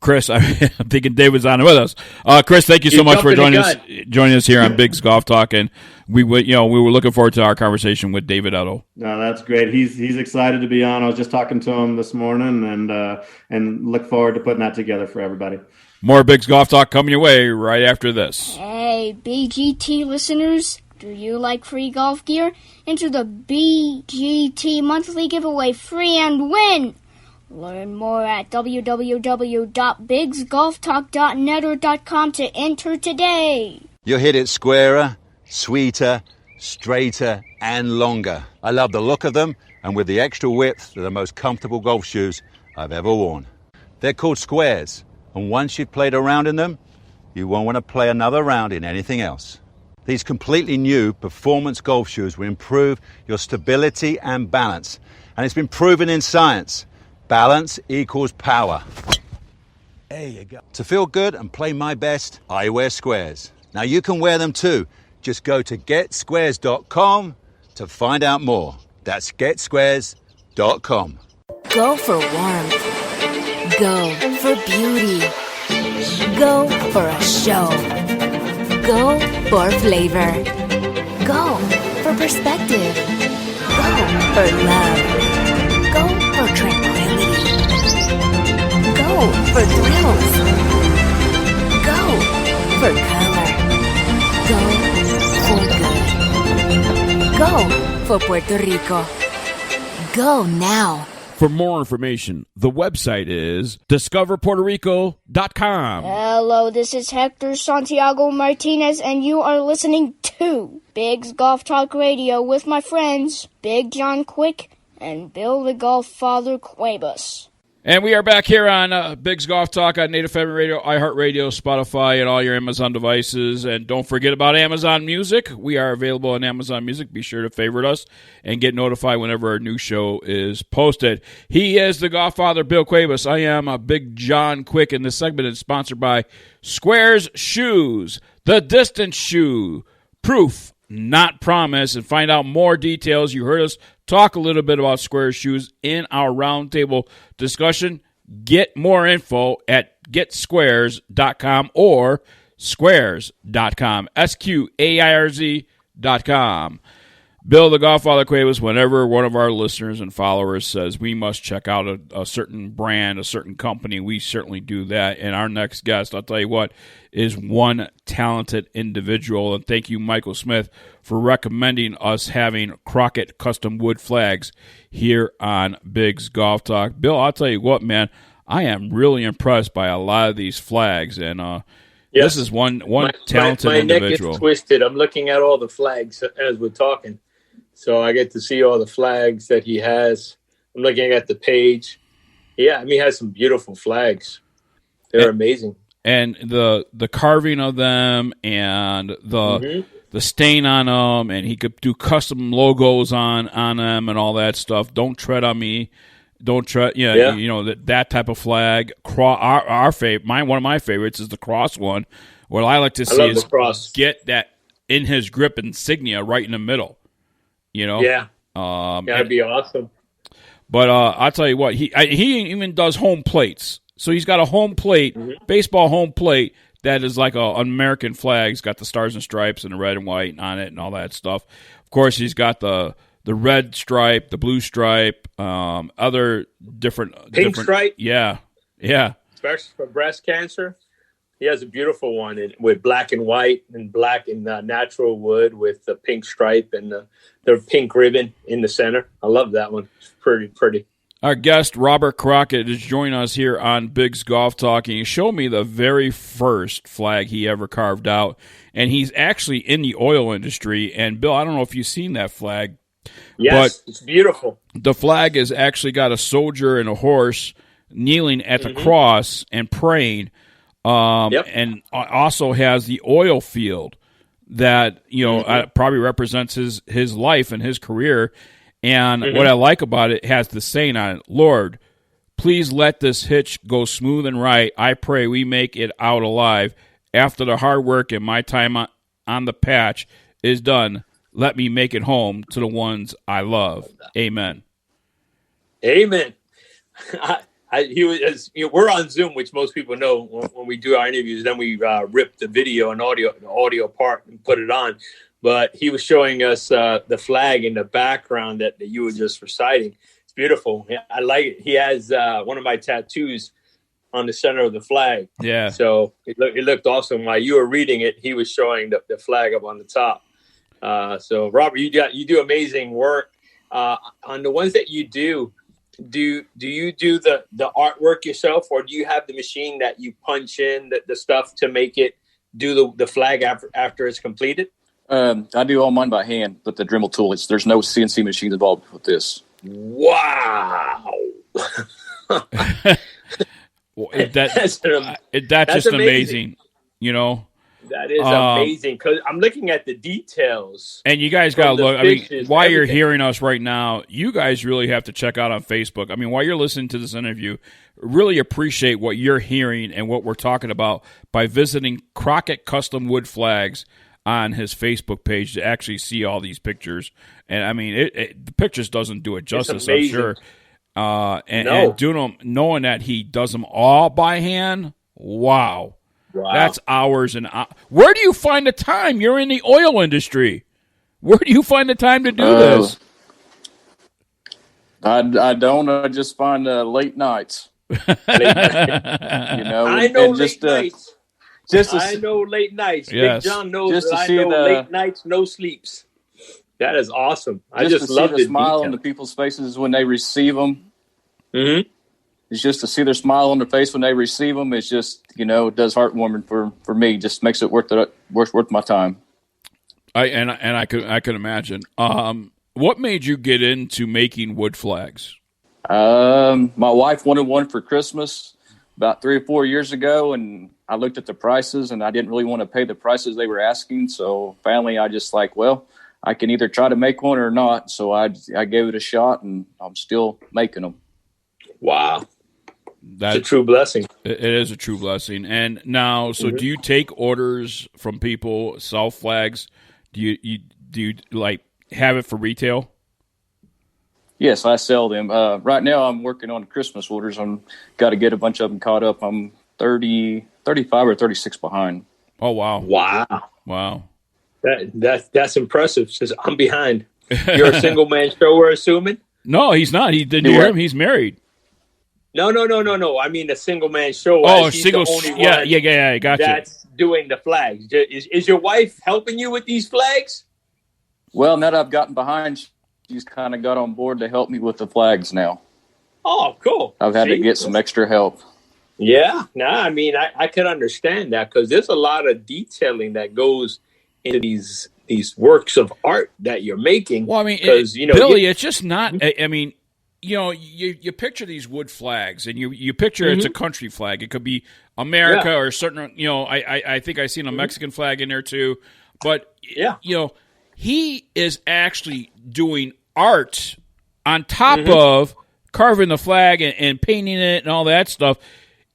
Chris, I'm thinking David's on with us. Chris, thank you so much for joining us here on BiGGs Golf Talk, and we were looking forward to our conversation with David Edel. No, that's great. He's excited to be on. I was just talking to him this morning, and look forward to putting that together for everybody. More BiGGs Golf Talk coming your way right after this. Hey, BGT listeners. Do you like free golf gear? Enter the BGT monthly giveaway free and win! Learn more at www.bigsgolftalk.net or .com to enter today. You'll hit it squarer, sweeter, straighter, and longer. I love the look of them, and with the extra width, they're the most comfortable golf shoes I've ever worn. They're called squares, and once you've played a round in them, you won't want to play another round in anything else. These completely new performance golf shoes will improve your stability and balance. And it's been proven in science. Balance equals power. There you go. To feel good and play my best, I wear squares. Now you can wear them too. Just go to getsquares.com to find out more. That's getsquares.com. Go for warmth. Go for beauty. Go for a show. Go for flavor. Go for perspective. Go for love. Go for tranquility. Go for thrills. Go for color. Go for good. Go for Puerto Rico. Go now. For more information, the website is discoverpuertorico.com. Hello, this is Hector Santiago Martinez, and you are listening to Big's Golf Talk Radio with my friends Big John Quick and Bill the Golf Father Cuevas. And we are back here on Big's Golf Talk on Native Family Radio, iHeartRadio, Spotify, and all your Amazon devices. And don't forget about Amazon Music. We are available on Amazon Music. Be sure to favorite us and get notified whenever our new show is posted. He is the Golf Father, Bill Cuevas. I am Big John Quick, and this segment is sponsored by sqairz Shoes, the distance shoe, proof, not promise. And find out more details. You heard us talk a little bit about sqairz shoes in our roundtable discussion. Get more info at getsqairz.com or sqairz.com, sqairz.com. Bill the Golf Father Cuevas, whenever one of our listeners and followers says we must check out a certain brand, a certain company, we certainly do that. And our next guest, I'll tell you what, is one talented individual. And thank you, Michael Smith, for recommending us having Crockett Custom Wood Flags here on Big's Golf Talk. Bill, I'll tell you what, man, I am really impressed by a lot of these flags. And this is one talented individual. My neck is twisted. I'm looking at all the flags as we're talking. So I get to see all the flags that he has. I'm looking at the page. Yeah, I mean, he has some beautiful flags. They're amazing. And the carving of them and the stain on them, and he could do custom logos on them and all that stuff. Don't tread on me. Don't tread. You know that type of flag. Our favorite, one of my favorites is the cross one. What I like to see is get that in his grip insignia right in the middle. You know, that'd be awesome. But I'll tell you what, he even does home plates. So he's got a home plate, baseball home plate that is like an American flag. He's got the stars and stripes and the red and white on it and all that stuff. Of course, he's got the red stripe, the blue stripe, other different pink stripe. Yeah. Especially for breast cancer. He has a beautiful one with black and white and black and natural wood with the pink stripe and the pink ribbon in the center. I love that one. It's pretty. Our guest, Robert Crockett, is joining us here on Big's Golf Talk, and he showed me the very first flag he ever carved out, and he's actually in the oil industry. And, Bill, I don't know if you've seen that flag. Yes, it's beautiful. The flag has actually got a soldier and a horse kneeling at the cross and praying. And also has the oil field that, probably represents his life and his career. And what I like about it has the saying on it, Lord, please let this hitch go smooth and right. I pray we make it out alive. After the hard work and my time on the patch is done, let me make it home to the ones I love. Amen. Amen. We're on Zoom, which most people know when we do our interviews. Then we rip the video and audio part and put it on. But he was showing us the flag in the background that you were just reciting. It's beautiful. I like it. He has one of my tattoos on the center of the flag. Yeah. So it looked awesome. While you were reading it, he was showing the flag up on the top. So Robert, you do amazing work on the ones that you do. Do you do the artwork yourself, or do you have the machine that you punch in the stuff to make it do the flag after it's completed? I do all mine by hand with the Dremel tool. There's no CNC machines involved with this. Wow. That's just amazing. You know, that is amazing because I'm looking at the details. And you guys got to look. I mean, while you're hearing us right now, you guys really have to check out on Facebook. I mean, while you're listening to this interview, really appreciate what you're hearing and what we're talking about by visiting Crockett Custom Wood Flags on his Facebook page to actually see all these pictures. And I mean, the pictures doesn't do it justice, I'm sure. And knowing that he does them all by hand, wow. That's hours and hours. Where do you find the time? You're in the oil industry. Where do you find the time to do this? I don't. I just find late nights. I know late nights. I know late nights. Yes. Big John knows that I know late nights, no sleeps. That is awesome. I just love the smile on the people's faces when they receive them. Mm-hmm. It's just to see their smile on their face when they receive them. It's just, it does heartwarming for me. Just makes it worth my time. I could imagine. What made you get into making wood flags? My wife wanted one for Christmas about 3 or 4 years ago, and I looked at the prices, and I didn't really want to pay the prices they were asking. So finally, I just I can either try to make one or not. So I gave it a shot, and I'm still making them. Wow. That's a true blessing. It is a true blessing. And now, so do you take orders from people, sell flags? Do you have it for retail? Yes, I sell them. Right now I'm working on Christmas orders. I'm got to get a bunch of them caught up. I'm 35 or 36 behind. Oh, wow. Wow. That's impressive. Says I'm behind. You're a single man show, we're assuming? No, he's not. Did you hear him? He's married. No. I mean a single man show. Oh, single. Yeah. Gotcha. That's doing the flags. Is your wife helping you with these flags? Well, now that I've gotten behind, she's kind of got on board to help me with the flags now. Oh, cool. I've had to get some extra help. Yeah. I mean, I can understand that because there's a lot of detailing that goes into these works of art that you're making. Well, I mean, Billy, it's just not. I mean, you picture these wood flags, and you picture it's a country flag. It could be America or certain. I think I seen a Mexican flag in there too. But he is actually doing art on top of carving the flag and painting it and all that stuff.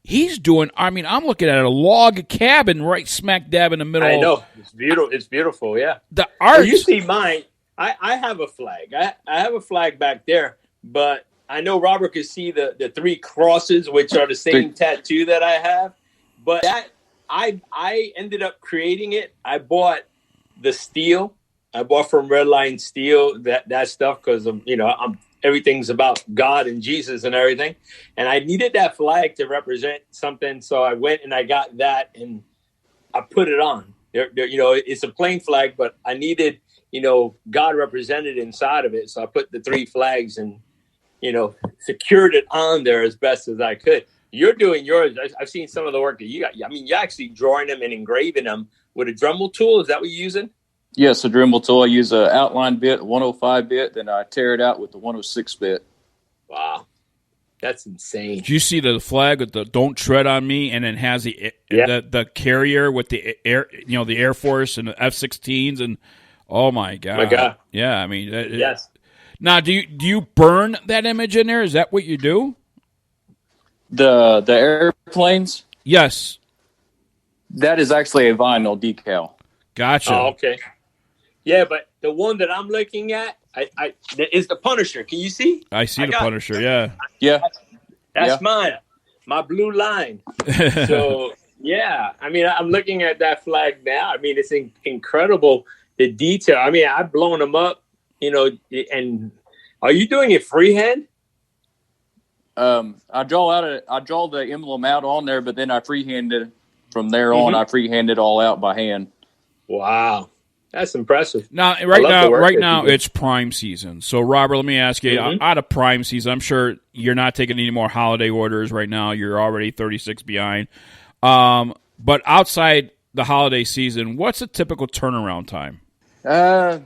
He's doing. I mean, I'm looking at a log cabin right smack dab in the middle. I know it's beautiful. It's beautiful. Yeah. The art. You see mine. I have a flag. I have a flag back there, but I know Robert could see the 3 crosses, which are the same tattoo that I have. But I ended up creating it. I bought the steel. I bought from Redline Steel that stuff because everything's about God and Jesus and everything. And I needed that flag to represent something. So I went and I got that and I put it on. It's a plain flag, but I needed, God represented inside of it. So I put the 3 flags and, secured it on there as best as I could. You're doing yours. I've seen some of the work that you got. I mean, you're actually drawing them and engraving them with a Dremel tool. Is that what you're using? Yes, a Dremel tool. I use an outline bit, a 105 bit, then I tear it out with the 106 bit. Wow. That's insane. Do you see the flag with the "Don't tread on me" and then has the carrier with the air, the Air Force and the F-16s and oh my god, yeah. I mean, yes. Now, do you burn that image in there? Is that what you do? The airplanes? Yes. That is actually a vinyl decal. Gotcha. Oh, okay. Yeah, but the one that I'm looking at is the Punisher. Can you see? I see the Punisher, yeah. That's mine. My blue line. So, yeah. I mean, I'm looking at that flag now. I mean, it's incredible, the detail. I mean, I've blown them up, and are you doing it freehand? I draw the emblem out on there, but then I freehand it from there on. I freehand it all out by hand. Wow. That's impressive. Now, right now, it's prime season. So, Robert, let me ask you, out of prime season, I'm sure you're not taking any more holiday orders right now. You're already 36 behind. But outside the holiday season, what's a typical turnaround time?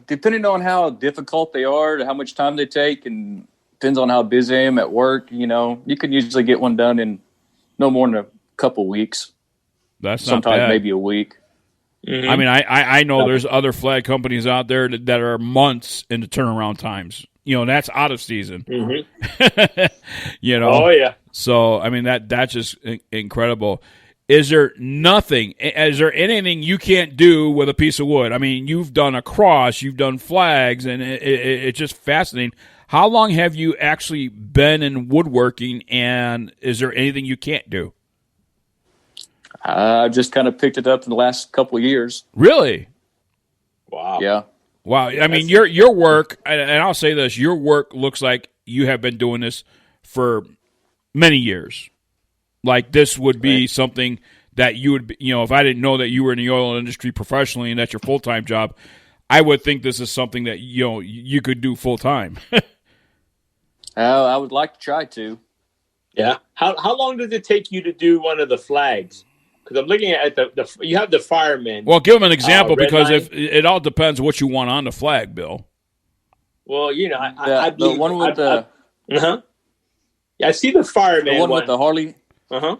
Depending on how difficult they are, how much time they take, and depends on how busy I am at work. You know, you can usually get one done in no more than a couple weeks. That's not sometimes bad. maybe a week. Mm-hmm. I mean, I know there's other flag companies out there that are months in the turnaround times. You know, that's out of season. Mm-hmm. You know? Oh, yeah. So, I mean, that's just incredible. Is there anything you can't do with a piece of wood? I mean, you've done a cross, you've done flags, and it's just fascinating. How long have you actually been in woodworking, and is there anything you can't do? I just kind of picked it up in the last couple of years. Really? Wow. Yeah. Wow. I mean, your work, and I'll say this, your work looks like you have been doing this for many years. Like this would be something that you would, if I didn't know that you were in the oil industry professionally and that's your full-time job, I would think this is something that, you could do full-time. I would like to try to. Yeah. How long does it take you to do one of the flags? Because I'm looking at you have the fireman. Well, give them an example because line. if it all depends what you want on the flag, Bill. Well, I believe the one with the yeah, I see the fireman. The one with the Harley. The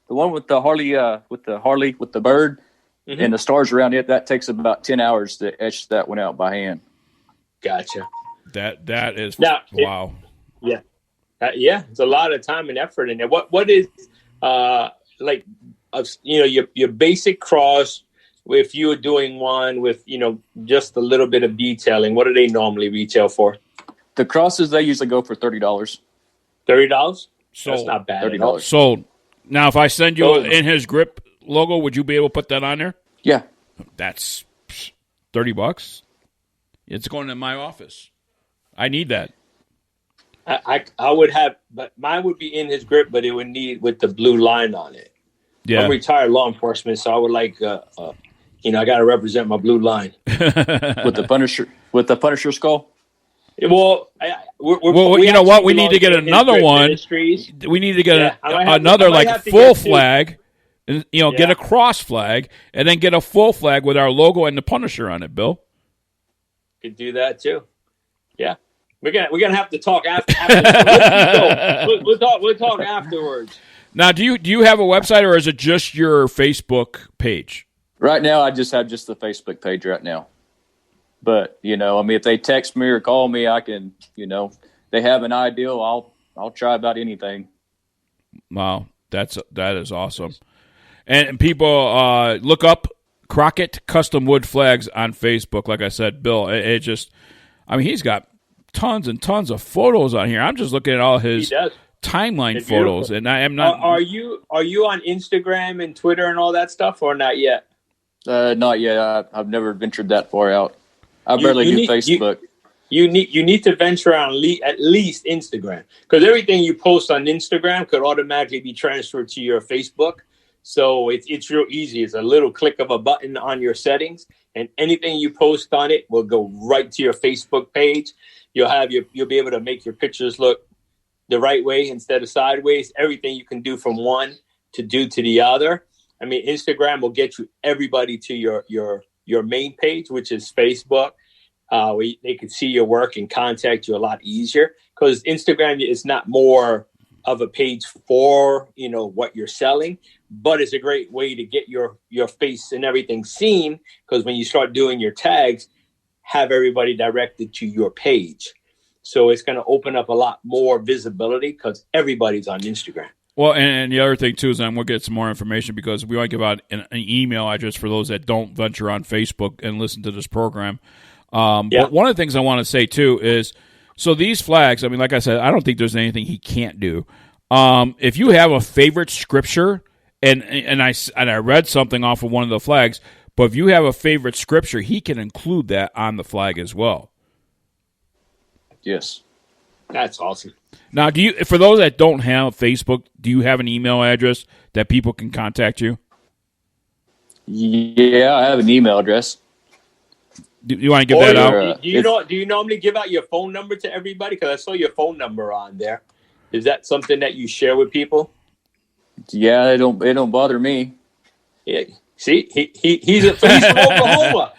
one with the Harley with the bird and the stars around it. That takes about 10 hours to etch that one out by hand. Gotcha. That is wow. Yeah, it's a lot of time and effort in there. What is like? Your basic cross, if you were doing one with, just a little bit of detailing, what do they normally retail for? The crosses, they usually go for $30. $30? Sold. That's not bad. $30. Sold. Now, if I send you in his grip logo, would you be able to put that on there? Yeah. That's $30. It's going in my office. I need that. I would have, but mine would be in his grip, but it would need with the blue line on it. Yeah. I'm retired law enforcement, so I would like, I got to represent my blue line with the Punisher skull. Well, you know what? We need to get another one. We need to get another full flag, and get a cross flag, and then get a full flag with our logo and the Punisher on it. Bill could do that too. Yeah, we're gonna have to talk after. We'll talk afterwards. Now, do you have a website, or is it just your Facebook page? Right now, I just have the Facebook page right now. But, if they text me or call me, I can, they have an ideal, I'll try about anything. Wow, that is awesome. And people look up Crockett Custom Wood Flags on Facebook. Like I said, Bill, he's got tons and tons of photos on here. I'm just looking at all his timeline photos, and I am not. Are you on Instagram and Twitter and all that stuff, or not yet? Not yet. I've never ventured that far out. I barely do Facebook. You need to venture on at least Instagram, because everything you post on Instagram could automatically be transferred to your Facebook. So it's real easy. It's a little click of a button on your settings, and anything you post on it will go right to your Facebook page. You'll be able to make your pictures look the right way instead of sideways. Everything you can do from one to do to the other. I mean, Instagram will get you everybody to your main page, which is Facebook. They can see your work and contact you a lot easier, because Instagram is not more of a page for, what you're selling, but it's a great way to get your face and everything seen, because when you start doing your tags, have everybody directed to your page. So it's going to open up a lot more visibility because everybody's on Instagram. Well, and the other thing, too, is we'll get some more information, because we want to give out an email address for those that don't venture on Facebook and listen to this program. But one of the things I want to say, too, is, so these flags, like I said, I don't think there's anything he can't do. If you have a favorite scripture, and I read something off of one of the flags, but if you have a favorite scripture, he can include that on the flag as well. Yes. That's awesome. Now, for those that don't have Facebook, do you have an email address that people can contact you? Yeah, I have an email address. Do you want to give that out? Do you normally give out your phone number to everybody? Because I saw your phone number on there. Is that something that you share with people? Yeah, it don't bother me. Yeah. See, he's from Oklahoma.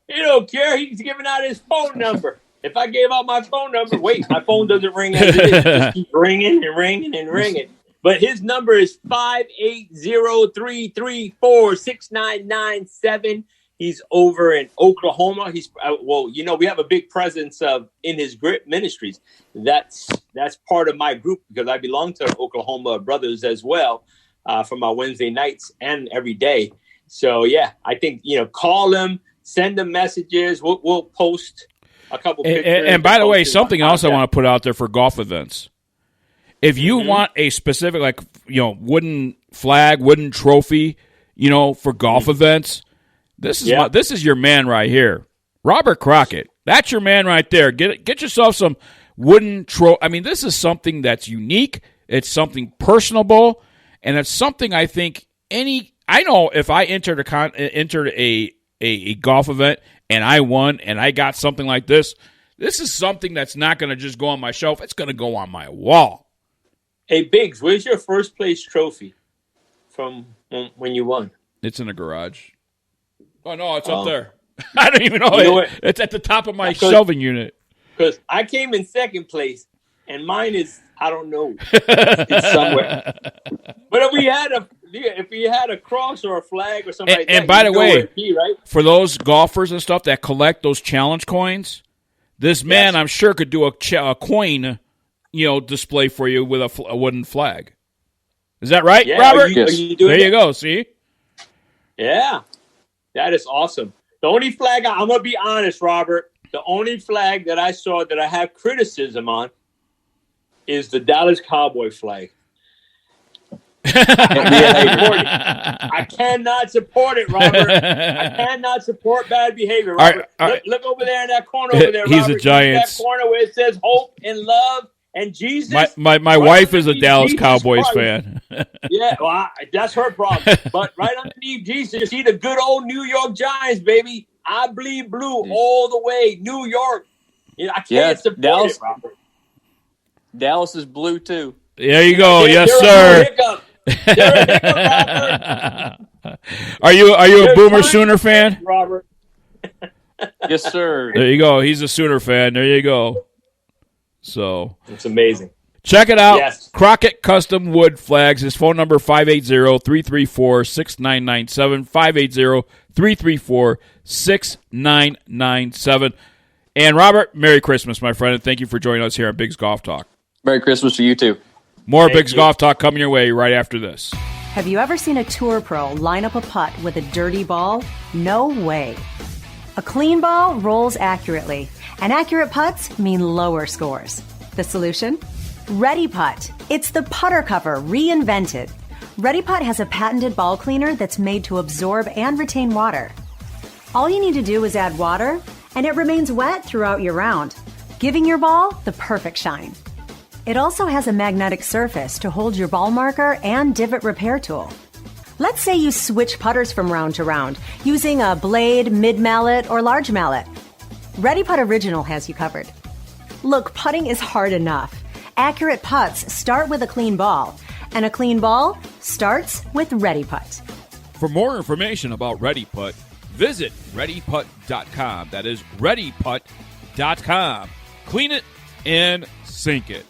He don't care. He's giving out his phone number. If I gave out my phone number, wait, my phone doesn't ring as it is. Just keep ringing and ringing and ringing. But his number is 580-334-6997. He's over in Oklahoma. He's we have a big presence in his grip ministries. That's part of my group because I belong to Oklahoma Brothers as well for my Wednesday nights and every day. So yeah, I think call him, send them messages. We'll post a couple pictures. And by the way, something else I want to put out there for golf events. If you want a specific, wooden flag, wooden trophy, for golf events, this is your man right here, Robert Crockett. That's your man right there. Get yourself some wooden trophy. I mean, this is something that's unique. It's something personable, and it's something I think I know if I entered a golf event and I won and I got something like this, this is something that's not going to just go on my shelf. It's going to go on my wall. Hey, Biggs, where's your first place trophy from when you won? It's in the garage. Oh, no, it's up there. I don't even know. It's at the top of my shelving unit. Because I came in second place, and mine is, I don't know, it's somewhere. But if we had a cross or a flag or something like that, and by the way, right? For those golfers and stuff that collect those challenge coins, this man, I'm sure, could do a coin display for you with a wooden flag. Is that right, Robert? There you go. See? Yeah. That is awesome. The only flag, I'm going to be honest, Robert, the only flag that I saw that I have criticism on is the Dallas Cowboy flag. I cannot support it, Robert. I cannot support bad behavior, Robert. Look over there in that corner over there, Robert. He's a Giants. That corner where it says hope and love and Jesus. My wife is a Dallas Cowboys fan. Yeah, well, that's her problem. But right underneath Jesus, you see the good old New York Giants, baby. I bleed blue all the way. New York. I can't support Dallas, it, Robert. Dallas is blue, too. There you go. Yes, sir. Are you a Boomer Sooner fan? Robert. Yes, sir. There you go. He's a Sooner fan. There you go. So it's amazing. Check it out. Yes. Crockett Custom Wood Flags. His phone number 580-334-6997. 580-334-6997. And Robert, Merry Christmas, my friend, and thank you for joining us here on Biggs Golf Talk. Merry Christmas to you too. More Biggs Golf Talk coming your way right after this. Have you ever seen a tour pro line up a putt with a dirty ball? No way. A clean ball rolls accurately, and accurate putts mean lower scores. The solution? Ready Putt. It's the putter cover reinvented. Ready Putt has a patented ball cleaner that's made to absorb and retain water. All you need to do is add water, and it remains wet throughout your round, giving your ball the perfect shine. It also has a magnetic surface to hold your ball marker and divot repair tool. Let's say you switch putters from round to round using a blade, mid-mallet, or large mallet. Ready Putt Original has you covered. Look, putting is hard enough. Accurate putts start with a clean ball, and a clean ball starts with Ready Putt. For more information about Ready Putt, visit ReadyPutt.com. That is ReadyPutt.com. Clean it and sink it.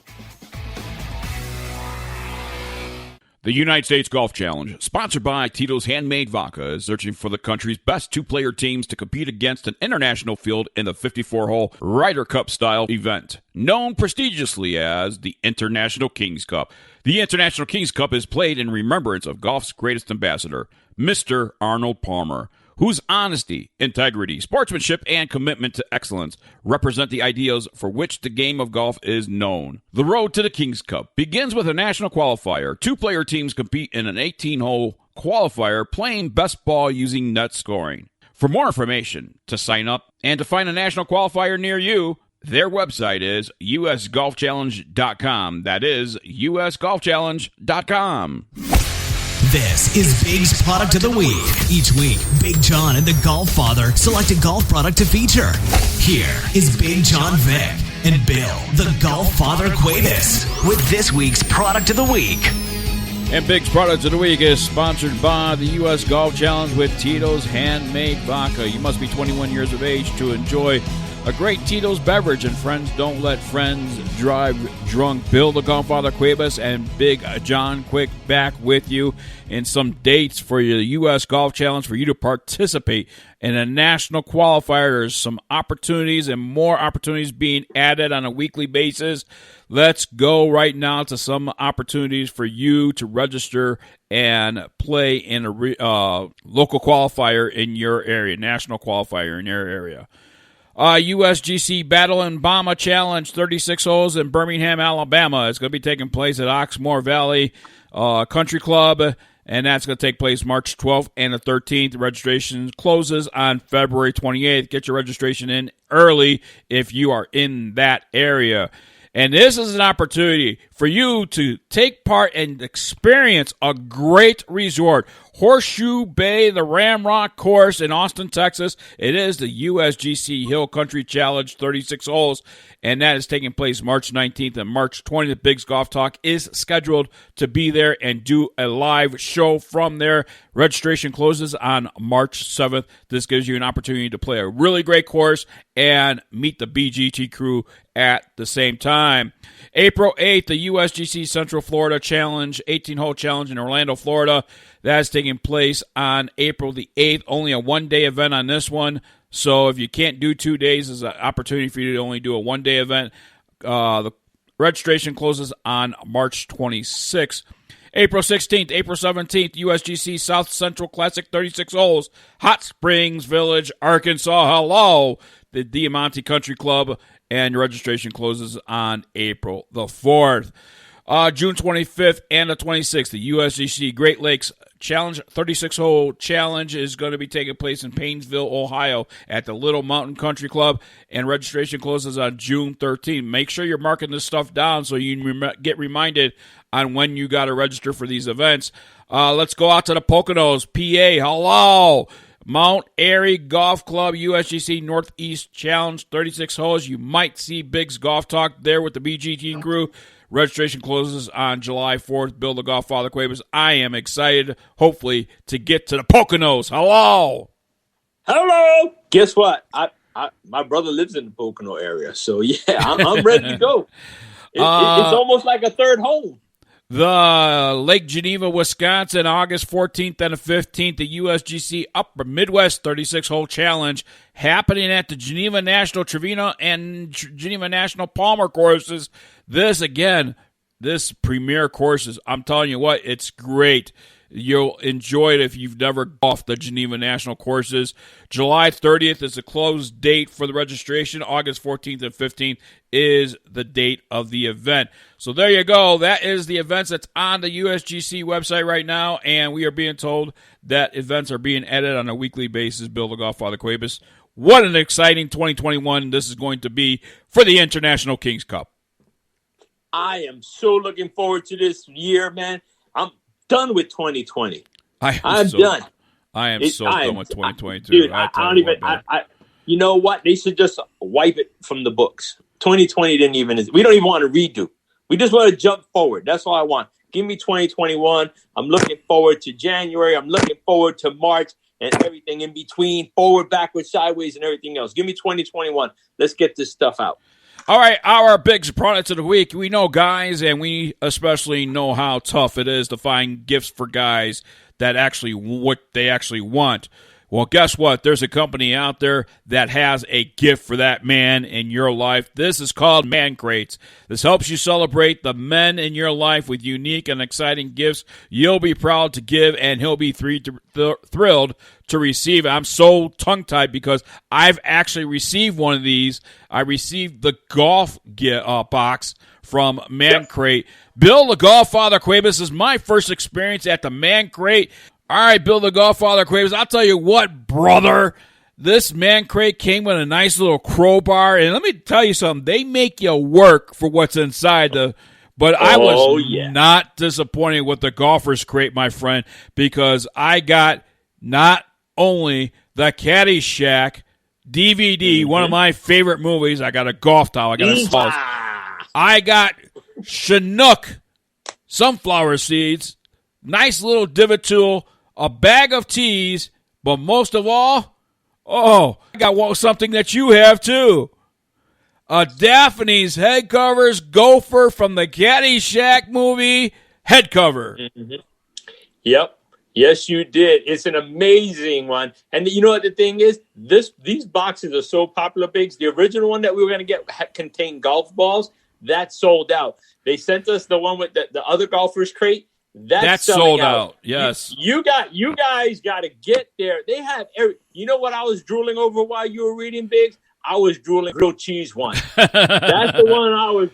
The United States Golf Challenge, sponsored by Tito's Handmade Vodka, is searching for the country's best two-player teams to compete against an international field in the 54-hole Ryder Cup-style event, known prestigiously as the International Kings Cup. The International Kings Cup is played in remembrance of golf's greatest ambassador, Mr. Arnold Palmer, whose honesty, integrity, sportsmanship, and commitment to excellence represent the ideals for which the game of golf is known. The road to the Kings Cup begins with a national qualifier. Two-player teams compete in an 18-hole qualifier playing best ball using net scoring. For more information, to sign up, and to find a national qualifier near you, their website is usgolfchallenge.com. That is usgolfchallenge.com. This is Big's Product of the Week. Each week, Big John and the Golf Father select a golf product to feature. Here is Big John Vick and Bill, the Golf Father Cuevas, with this week's Product of the Week. And Big's Product of the Week is sponsored by the U.S. Golf Challenge with Tito's Handmade Vodka. You must be 21 years of age to enjoy a great Tito's beverage, and friends don't let friends drive drunk. Bill the Godfather Cuevas and Big John Quick back with you in some dates for your U.S. Golf Challenge for you to participate in a national qualifier. There's some opportunities and more opportunities being added on a weekly basis. Let's go right now to some opportunities for you to register and play in a local qualifier in your area, national qualifier in your area. USGC Battle and Bomber Challenge, 36 holes in Birmingham, Alabama. It's going to be taking place at Oxmoor Valley Country Club, and that's going to take place March 12th and the 13th. The registration closes on February 28th. Get your registration in early if you are in that area. And this is an opportunity for you to take part and experience a great resort. Horseshoe Bay, the Ramrock Course in Austin, Texas. It is the USGC Hill Country Challenge, 36 holes, and that is taking place March 19th and March 20th. Biggs Golf Talk is scheduled to be there and do a live show from there. Registration closes on March 7th. This gives you an opportunity to play a really great course and meet the BGT crew at the same time. April 8th, the USGC Central Florida Challenge, 18-hole challenge in Orlando, Florida. That's taking place on April the 8th. Only a one-day event on this one. So if you can't do 2 days, there's an opportunity for you to only do a one-day event. The registration closes on March 26th. April 16th, April 17th, USGC South Central Classic, 36 holes, Hot Springs Village, Arkansas. Hello, the Diamante Country Club, and your registration closes on April the 4th. June 25th and the 26th, the USGC Great Lakes Challenge, 36-hole challenge is going to be taking place in Painesville, Ohio at the Little Mountain Country Club, and registration closes on June 13th. Make sure you're marking this stuff down so you get reminded on when you got to register for these events. Let's go out to the Poconos, PA. Hello! Mount Airy Golf Club, USGC Northeast Challenge, 36 holes. You might see Biggs Golf Talk there with the BGT crew. Registration closes on July 4th. Bill the Godfather Cuevas. I am excited, hopefully, to get to the Poconos. Hello! Hello! Guess what? My brother lives in the Pocono area, so yeah, I'm ready to go. It's almost like a third home. The Lake Geneva, Wisconsin, August 14th and the 15th, the USGC Upper Midwest 36-hole challenge happening at the Geneva National Trevino and Geneva National Palmer courses. This premier courses, I'm telling you what, it's great. You'll enjoy it if you've never golfed the Geneva National courses. July 30th is the closed date for the registration. August 14th and 15th is the date of the event. So there you go. That is the events that's on the USGC website right now, and we are being told that events are being added on a weekly basis. Bill the Godfather Cuevas. What an exciting 2021 this is going to be for the International Kings Cup. I am so looking forward to this year, man. I'm done with 2020. I'm done. I am done with 2022. Dude, I don't even. You know what? They should just wipe it from the books. 2020 didn't even. We don't even want to redo. We just want to jump forward. That's all I want. Give me 2021. I'm looking forward to January. I'm looking forward to March and everything in between, forward, backwards, sideways, and everything else. Give me 2021. Let's get this stuff out. All right, our big products of the week. We know guys, and we especially know how tough it is to find gifts for guys that actually what they actually want. Well, guess what? There's a company out there that has a gift for that man in your life. This is called Man Crates. This helps you celebrate the men in your life with unique and exciting gifts you'll be proud to give, and he'll be thrilled to receive. I'm so tongue-tied because I've actually received one of these. I received the golf box from Man Crate. Bill the Godfather Cuevas is my first experience at the Man Crate. All right, Bill the Godfather Cuevas, I'll tell you what, brother. This Man Crate came with a nice little crowbar, and let me tell you something. They make you work for what's inside but I was not disappointed with the golfer's crate, my friend, because I got not only the Caddyshack DVD, one of my favorite movies. I got a golf towel. I got a sauce. I got Chinook sunflower seeds, nice little divot tool, a bag of teas, but most of all, I got something that you have too. Daphne's head covers Gopher from the Caddyshack movie head cover. Mm-hmm. Yep. Yes, you did. It's an amazing one. And you know what the thing is? These boxes are so popular, Biggs. The original one that we were going to get contained golf balls. That sold out. They sent us the one with the other golfers crate. That's sold out. Yes. You guys got to get there. They have you know what I was drooling over while you were reading, Biggs? I was drooling grilled cheese one. That's the one I was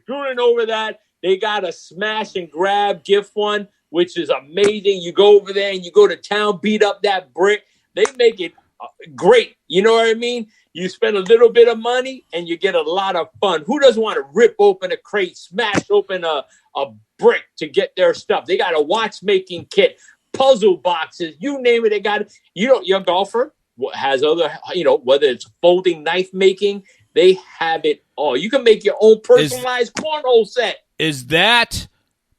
drooling over that. They got a smash and grab gift one, which is amazing. You go over there and you go to town, beat up that brick. They make it great. You know what I mean? You spend a little bit of money and you get a lot of fun. Who doesn't want to rip open a crate, smash open a brick to get their stuff? They got a watchmaking kit, puzzle boxes, you name it. They got it. Your golfer has other, whether it's folding knife making, they have it all. You can make your own personalized cornhole set. Is that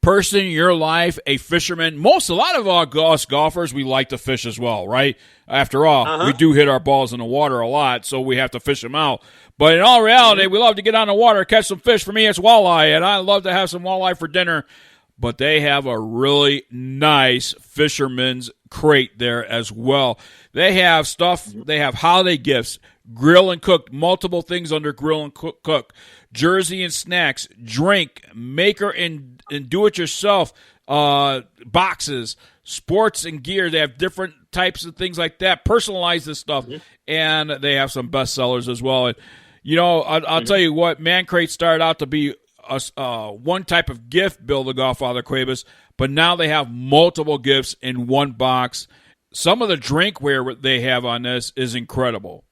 person in your life a fisherman? A lot of us golfers, we like to fish as well, right? After all, we do hit our balls in the water a lot, so we have to fish them out. But in all reality, we love to get on the water, catch some fish. For me, it's walleye, and I love to have some walleye for dinner. But they have a really nice fisherman's crate there as well. They have stuff. They have holiday gifts, grill and cook, multiple things under grill and cook, jersey and snacks, drink, maker and do-it-yourself boxes, sports and gear. They have different types of things like that, personalize this stuff, and they have some bestsellers as well. And, I'll tell you what, Man Crate started out to be one type of gift, Bill the Godfather Cuevas, but now they have multiple gifts in one box. Some of the drinkware they have on this is incredible.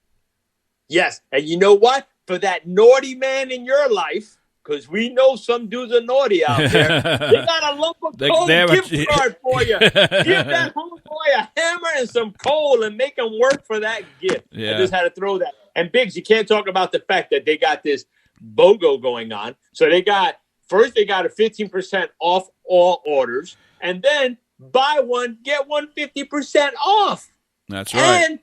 Yes, and you know what? For that naughty man in your life, because we know some dudes are naughty out there, they got a lump of coal gift card for you. Give that homeboy a hammer and some coal and make him work for that gift. Yeah. I just had to throw that. And Biggs, you can't talk about the fact that they got this BOGO going on. So they got a 15% off all orders, and then buy one, get one 50% off. That's right. And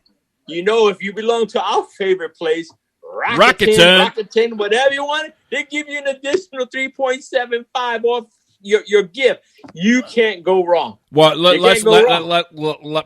if you belong to our favorite place, Rakuten, whatever you want, they give you an additional 3.75 off your gift. You can't go wrong. Well, let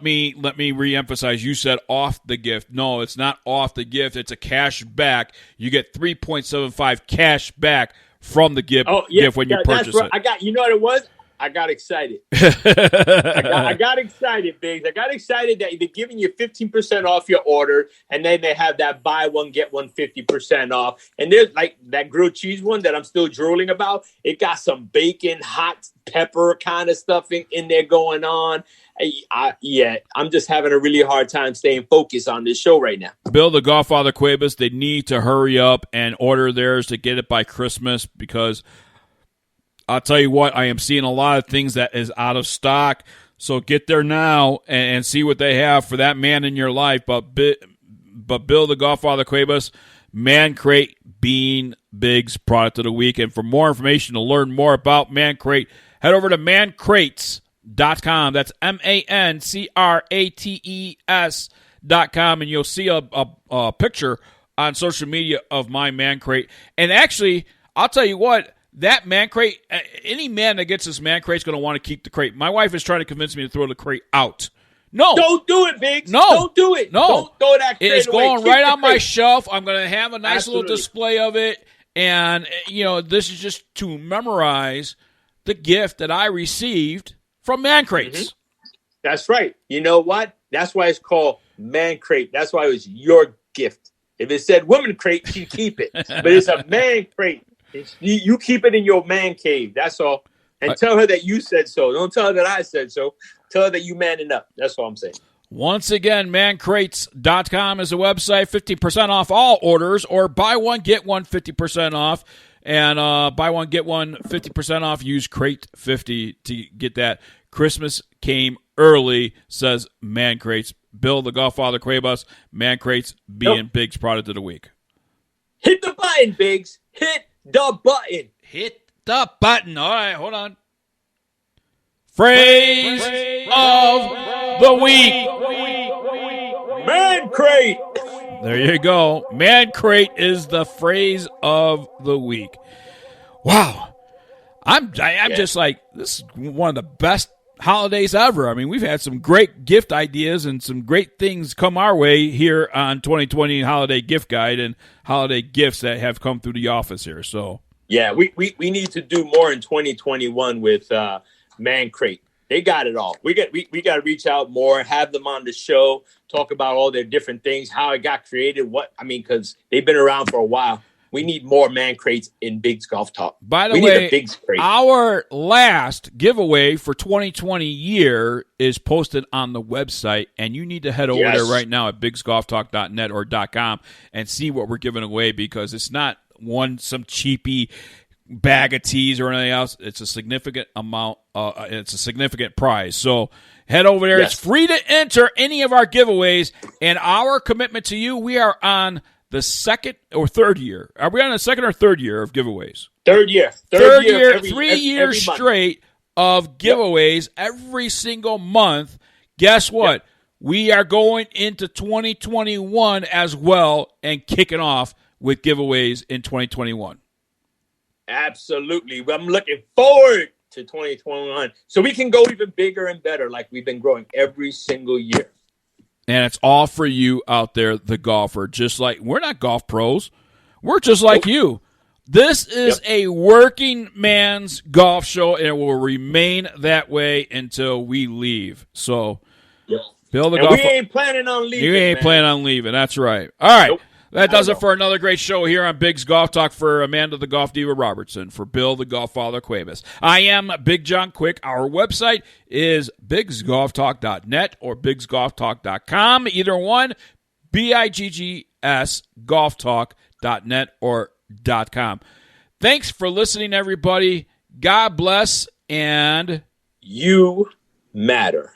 me reemphasize. You said off the gift. No, it's not off the gift. It's a cash back. You get 3.75 cash back from the gift when you purchase it. You know what it was? I got excited. I got excited, Biggs. I got excited that they're giving you 15% off your order, and then they have that buy one, get one 50% off. And there's like that grilled cheese one that I'm still drooling about. It got some bacon, hot pepper kind of stuff in there going on. I'm just having a really hard time staying focused on this show right now. Bill the Godfather Cuevas, they need to hurry up and order theirs to get it by Christmas, because I'll tell you what, I am seeing a lot of things that is out of stock. So get there now and see what they have for that man in your life. But Bill the Godfather Cuevas, Man Crate being Big's product of the week. And for more information to learn more about Man Crate, head over to mancrates.com. That's MANCRATES.com. And you'll see a picture on social media of my Man Crate. And actually, I'll tell you what, that Man Crate, any man that gets this Man Crate is going to want to keep the crate. My wife is trying to convince me to throw the crate out. No. Don't do it, Biggs. No. Don't do it. No. Don't throw that crate away. It's going Keep right the on my crate. shelf. I'm going to have a nice Absolutely. little display of it. And, this is just to memorize the gift that I received from Man Crates. Mm-hmm. That's right. You know what? That's why it's called Man Crate. That's why it was your gift. If it said Woman Crate, you keep it. But it's a Man Crate. You keep it in your man cave. That's all. And tell her that you said so. Don't tell her that I said so. Tell her that you manning up. That's all I'm saying. Once again, mancrates.com is the website. 50% off all orders, or buy one, get one 50% off. And buy one, get one 50% off. Use Crate50 to get that. Christmas came early, says Man Crates. Bill the Godfather Cuevas, Man Crates being Big's product of the week. Hit the button, Biggs. Hit the button. Hit the button. All right, hold on. Phrase of the week. Man crate. There you go. Man crate is the phrase of the week. Wow. I'm just like, this is one of the best holidays ever. I mean, we've had some great gift ideas and some great things come our way here on 2020 Holiday Gift Guide and holiday gifts that have come through the office here. So yeah, we need to do more in 2021 with Man Crate. They got it all. We got to reach out more, have them on the show, talk about all their different things, how it got created. Because they've been around for a while. We need more Man Crates in Big's Golf Talk. By the we way, need a Big's Crate. Our last giveaway for 2020 year is posted on the website, and you need to head over there right now at bigsgolftalk.net or .com and see what we're giving away, because it's not some cheapy bag of teas or anything else. It's a significant amount. It's a significant prize. So head over there. Yes. It's free to enter any of our giveaways, and our commitment to you, we are on the second or third year. Are we on the second or third year of giveaways? Third year. Third year, 3 years straight of giveaways every single month. Guess what? Yep. We are going into 2021 as well and kicking off with giveaways in 2021. Absolutely. I'm looking forward to 2021 so we can go even bigger and better like we've been growing every single year. And it's all for you out there, the golfer. Just like, we're not golf pros. We're just like you. This is a working man's golf show, and it will remain that way until we leave. So, Bill the golf. We ain't planning on leaving. You ain't planning on leaving. That's right. All right. Nope. That does it for another great show here on Big's Golf Talk. For Amanda the Golf Diva Robertson, for Bill the Golf Father Cuevas, I am Big John Quick. Our website is bigsgolftalk.net or bigsgolftalk.com. Either one, BiGGs, golftalk.net or .com. Thanks for listening, everybody. God bless, and you matter.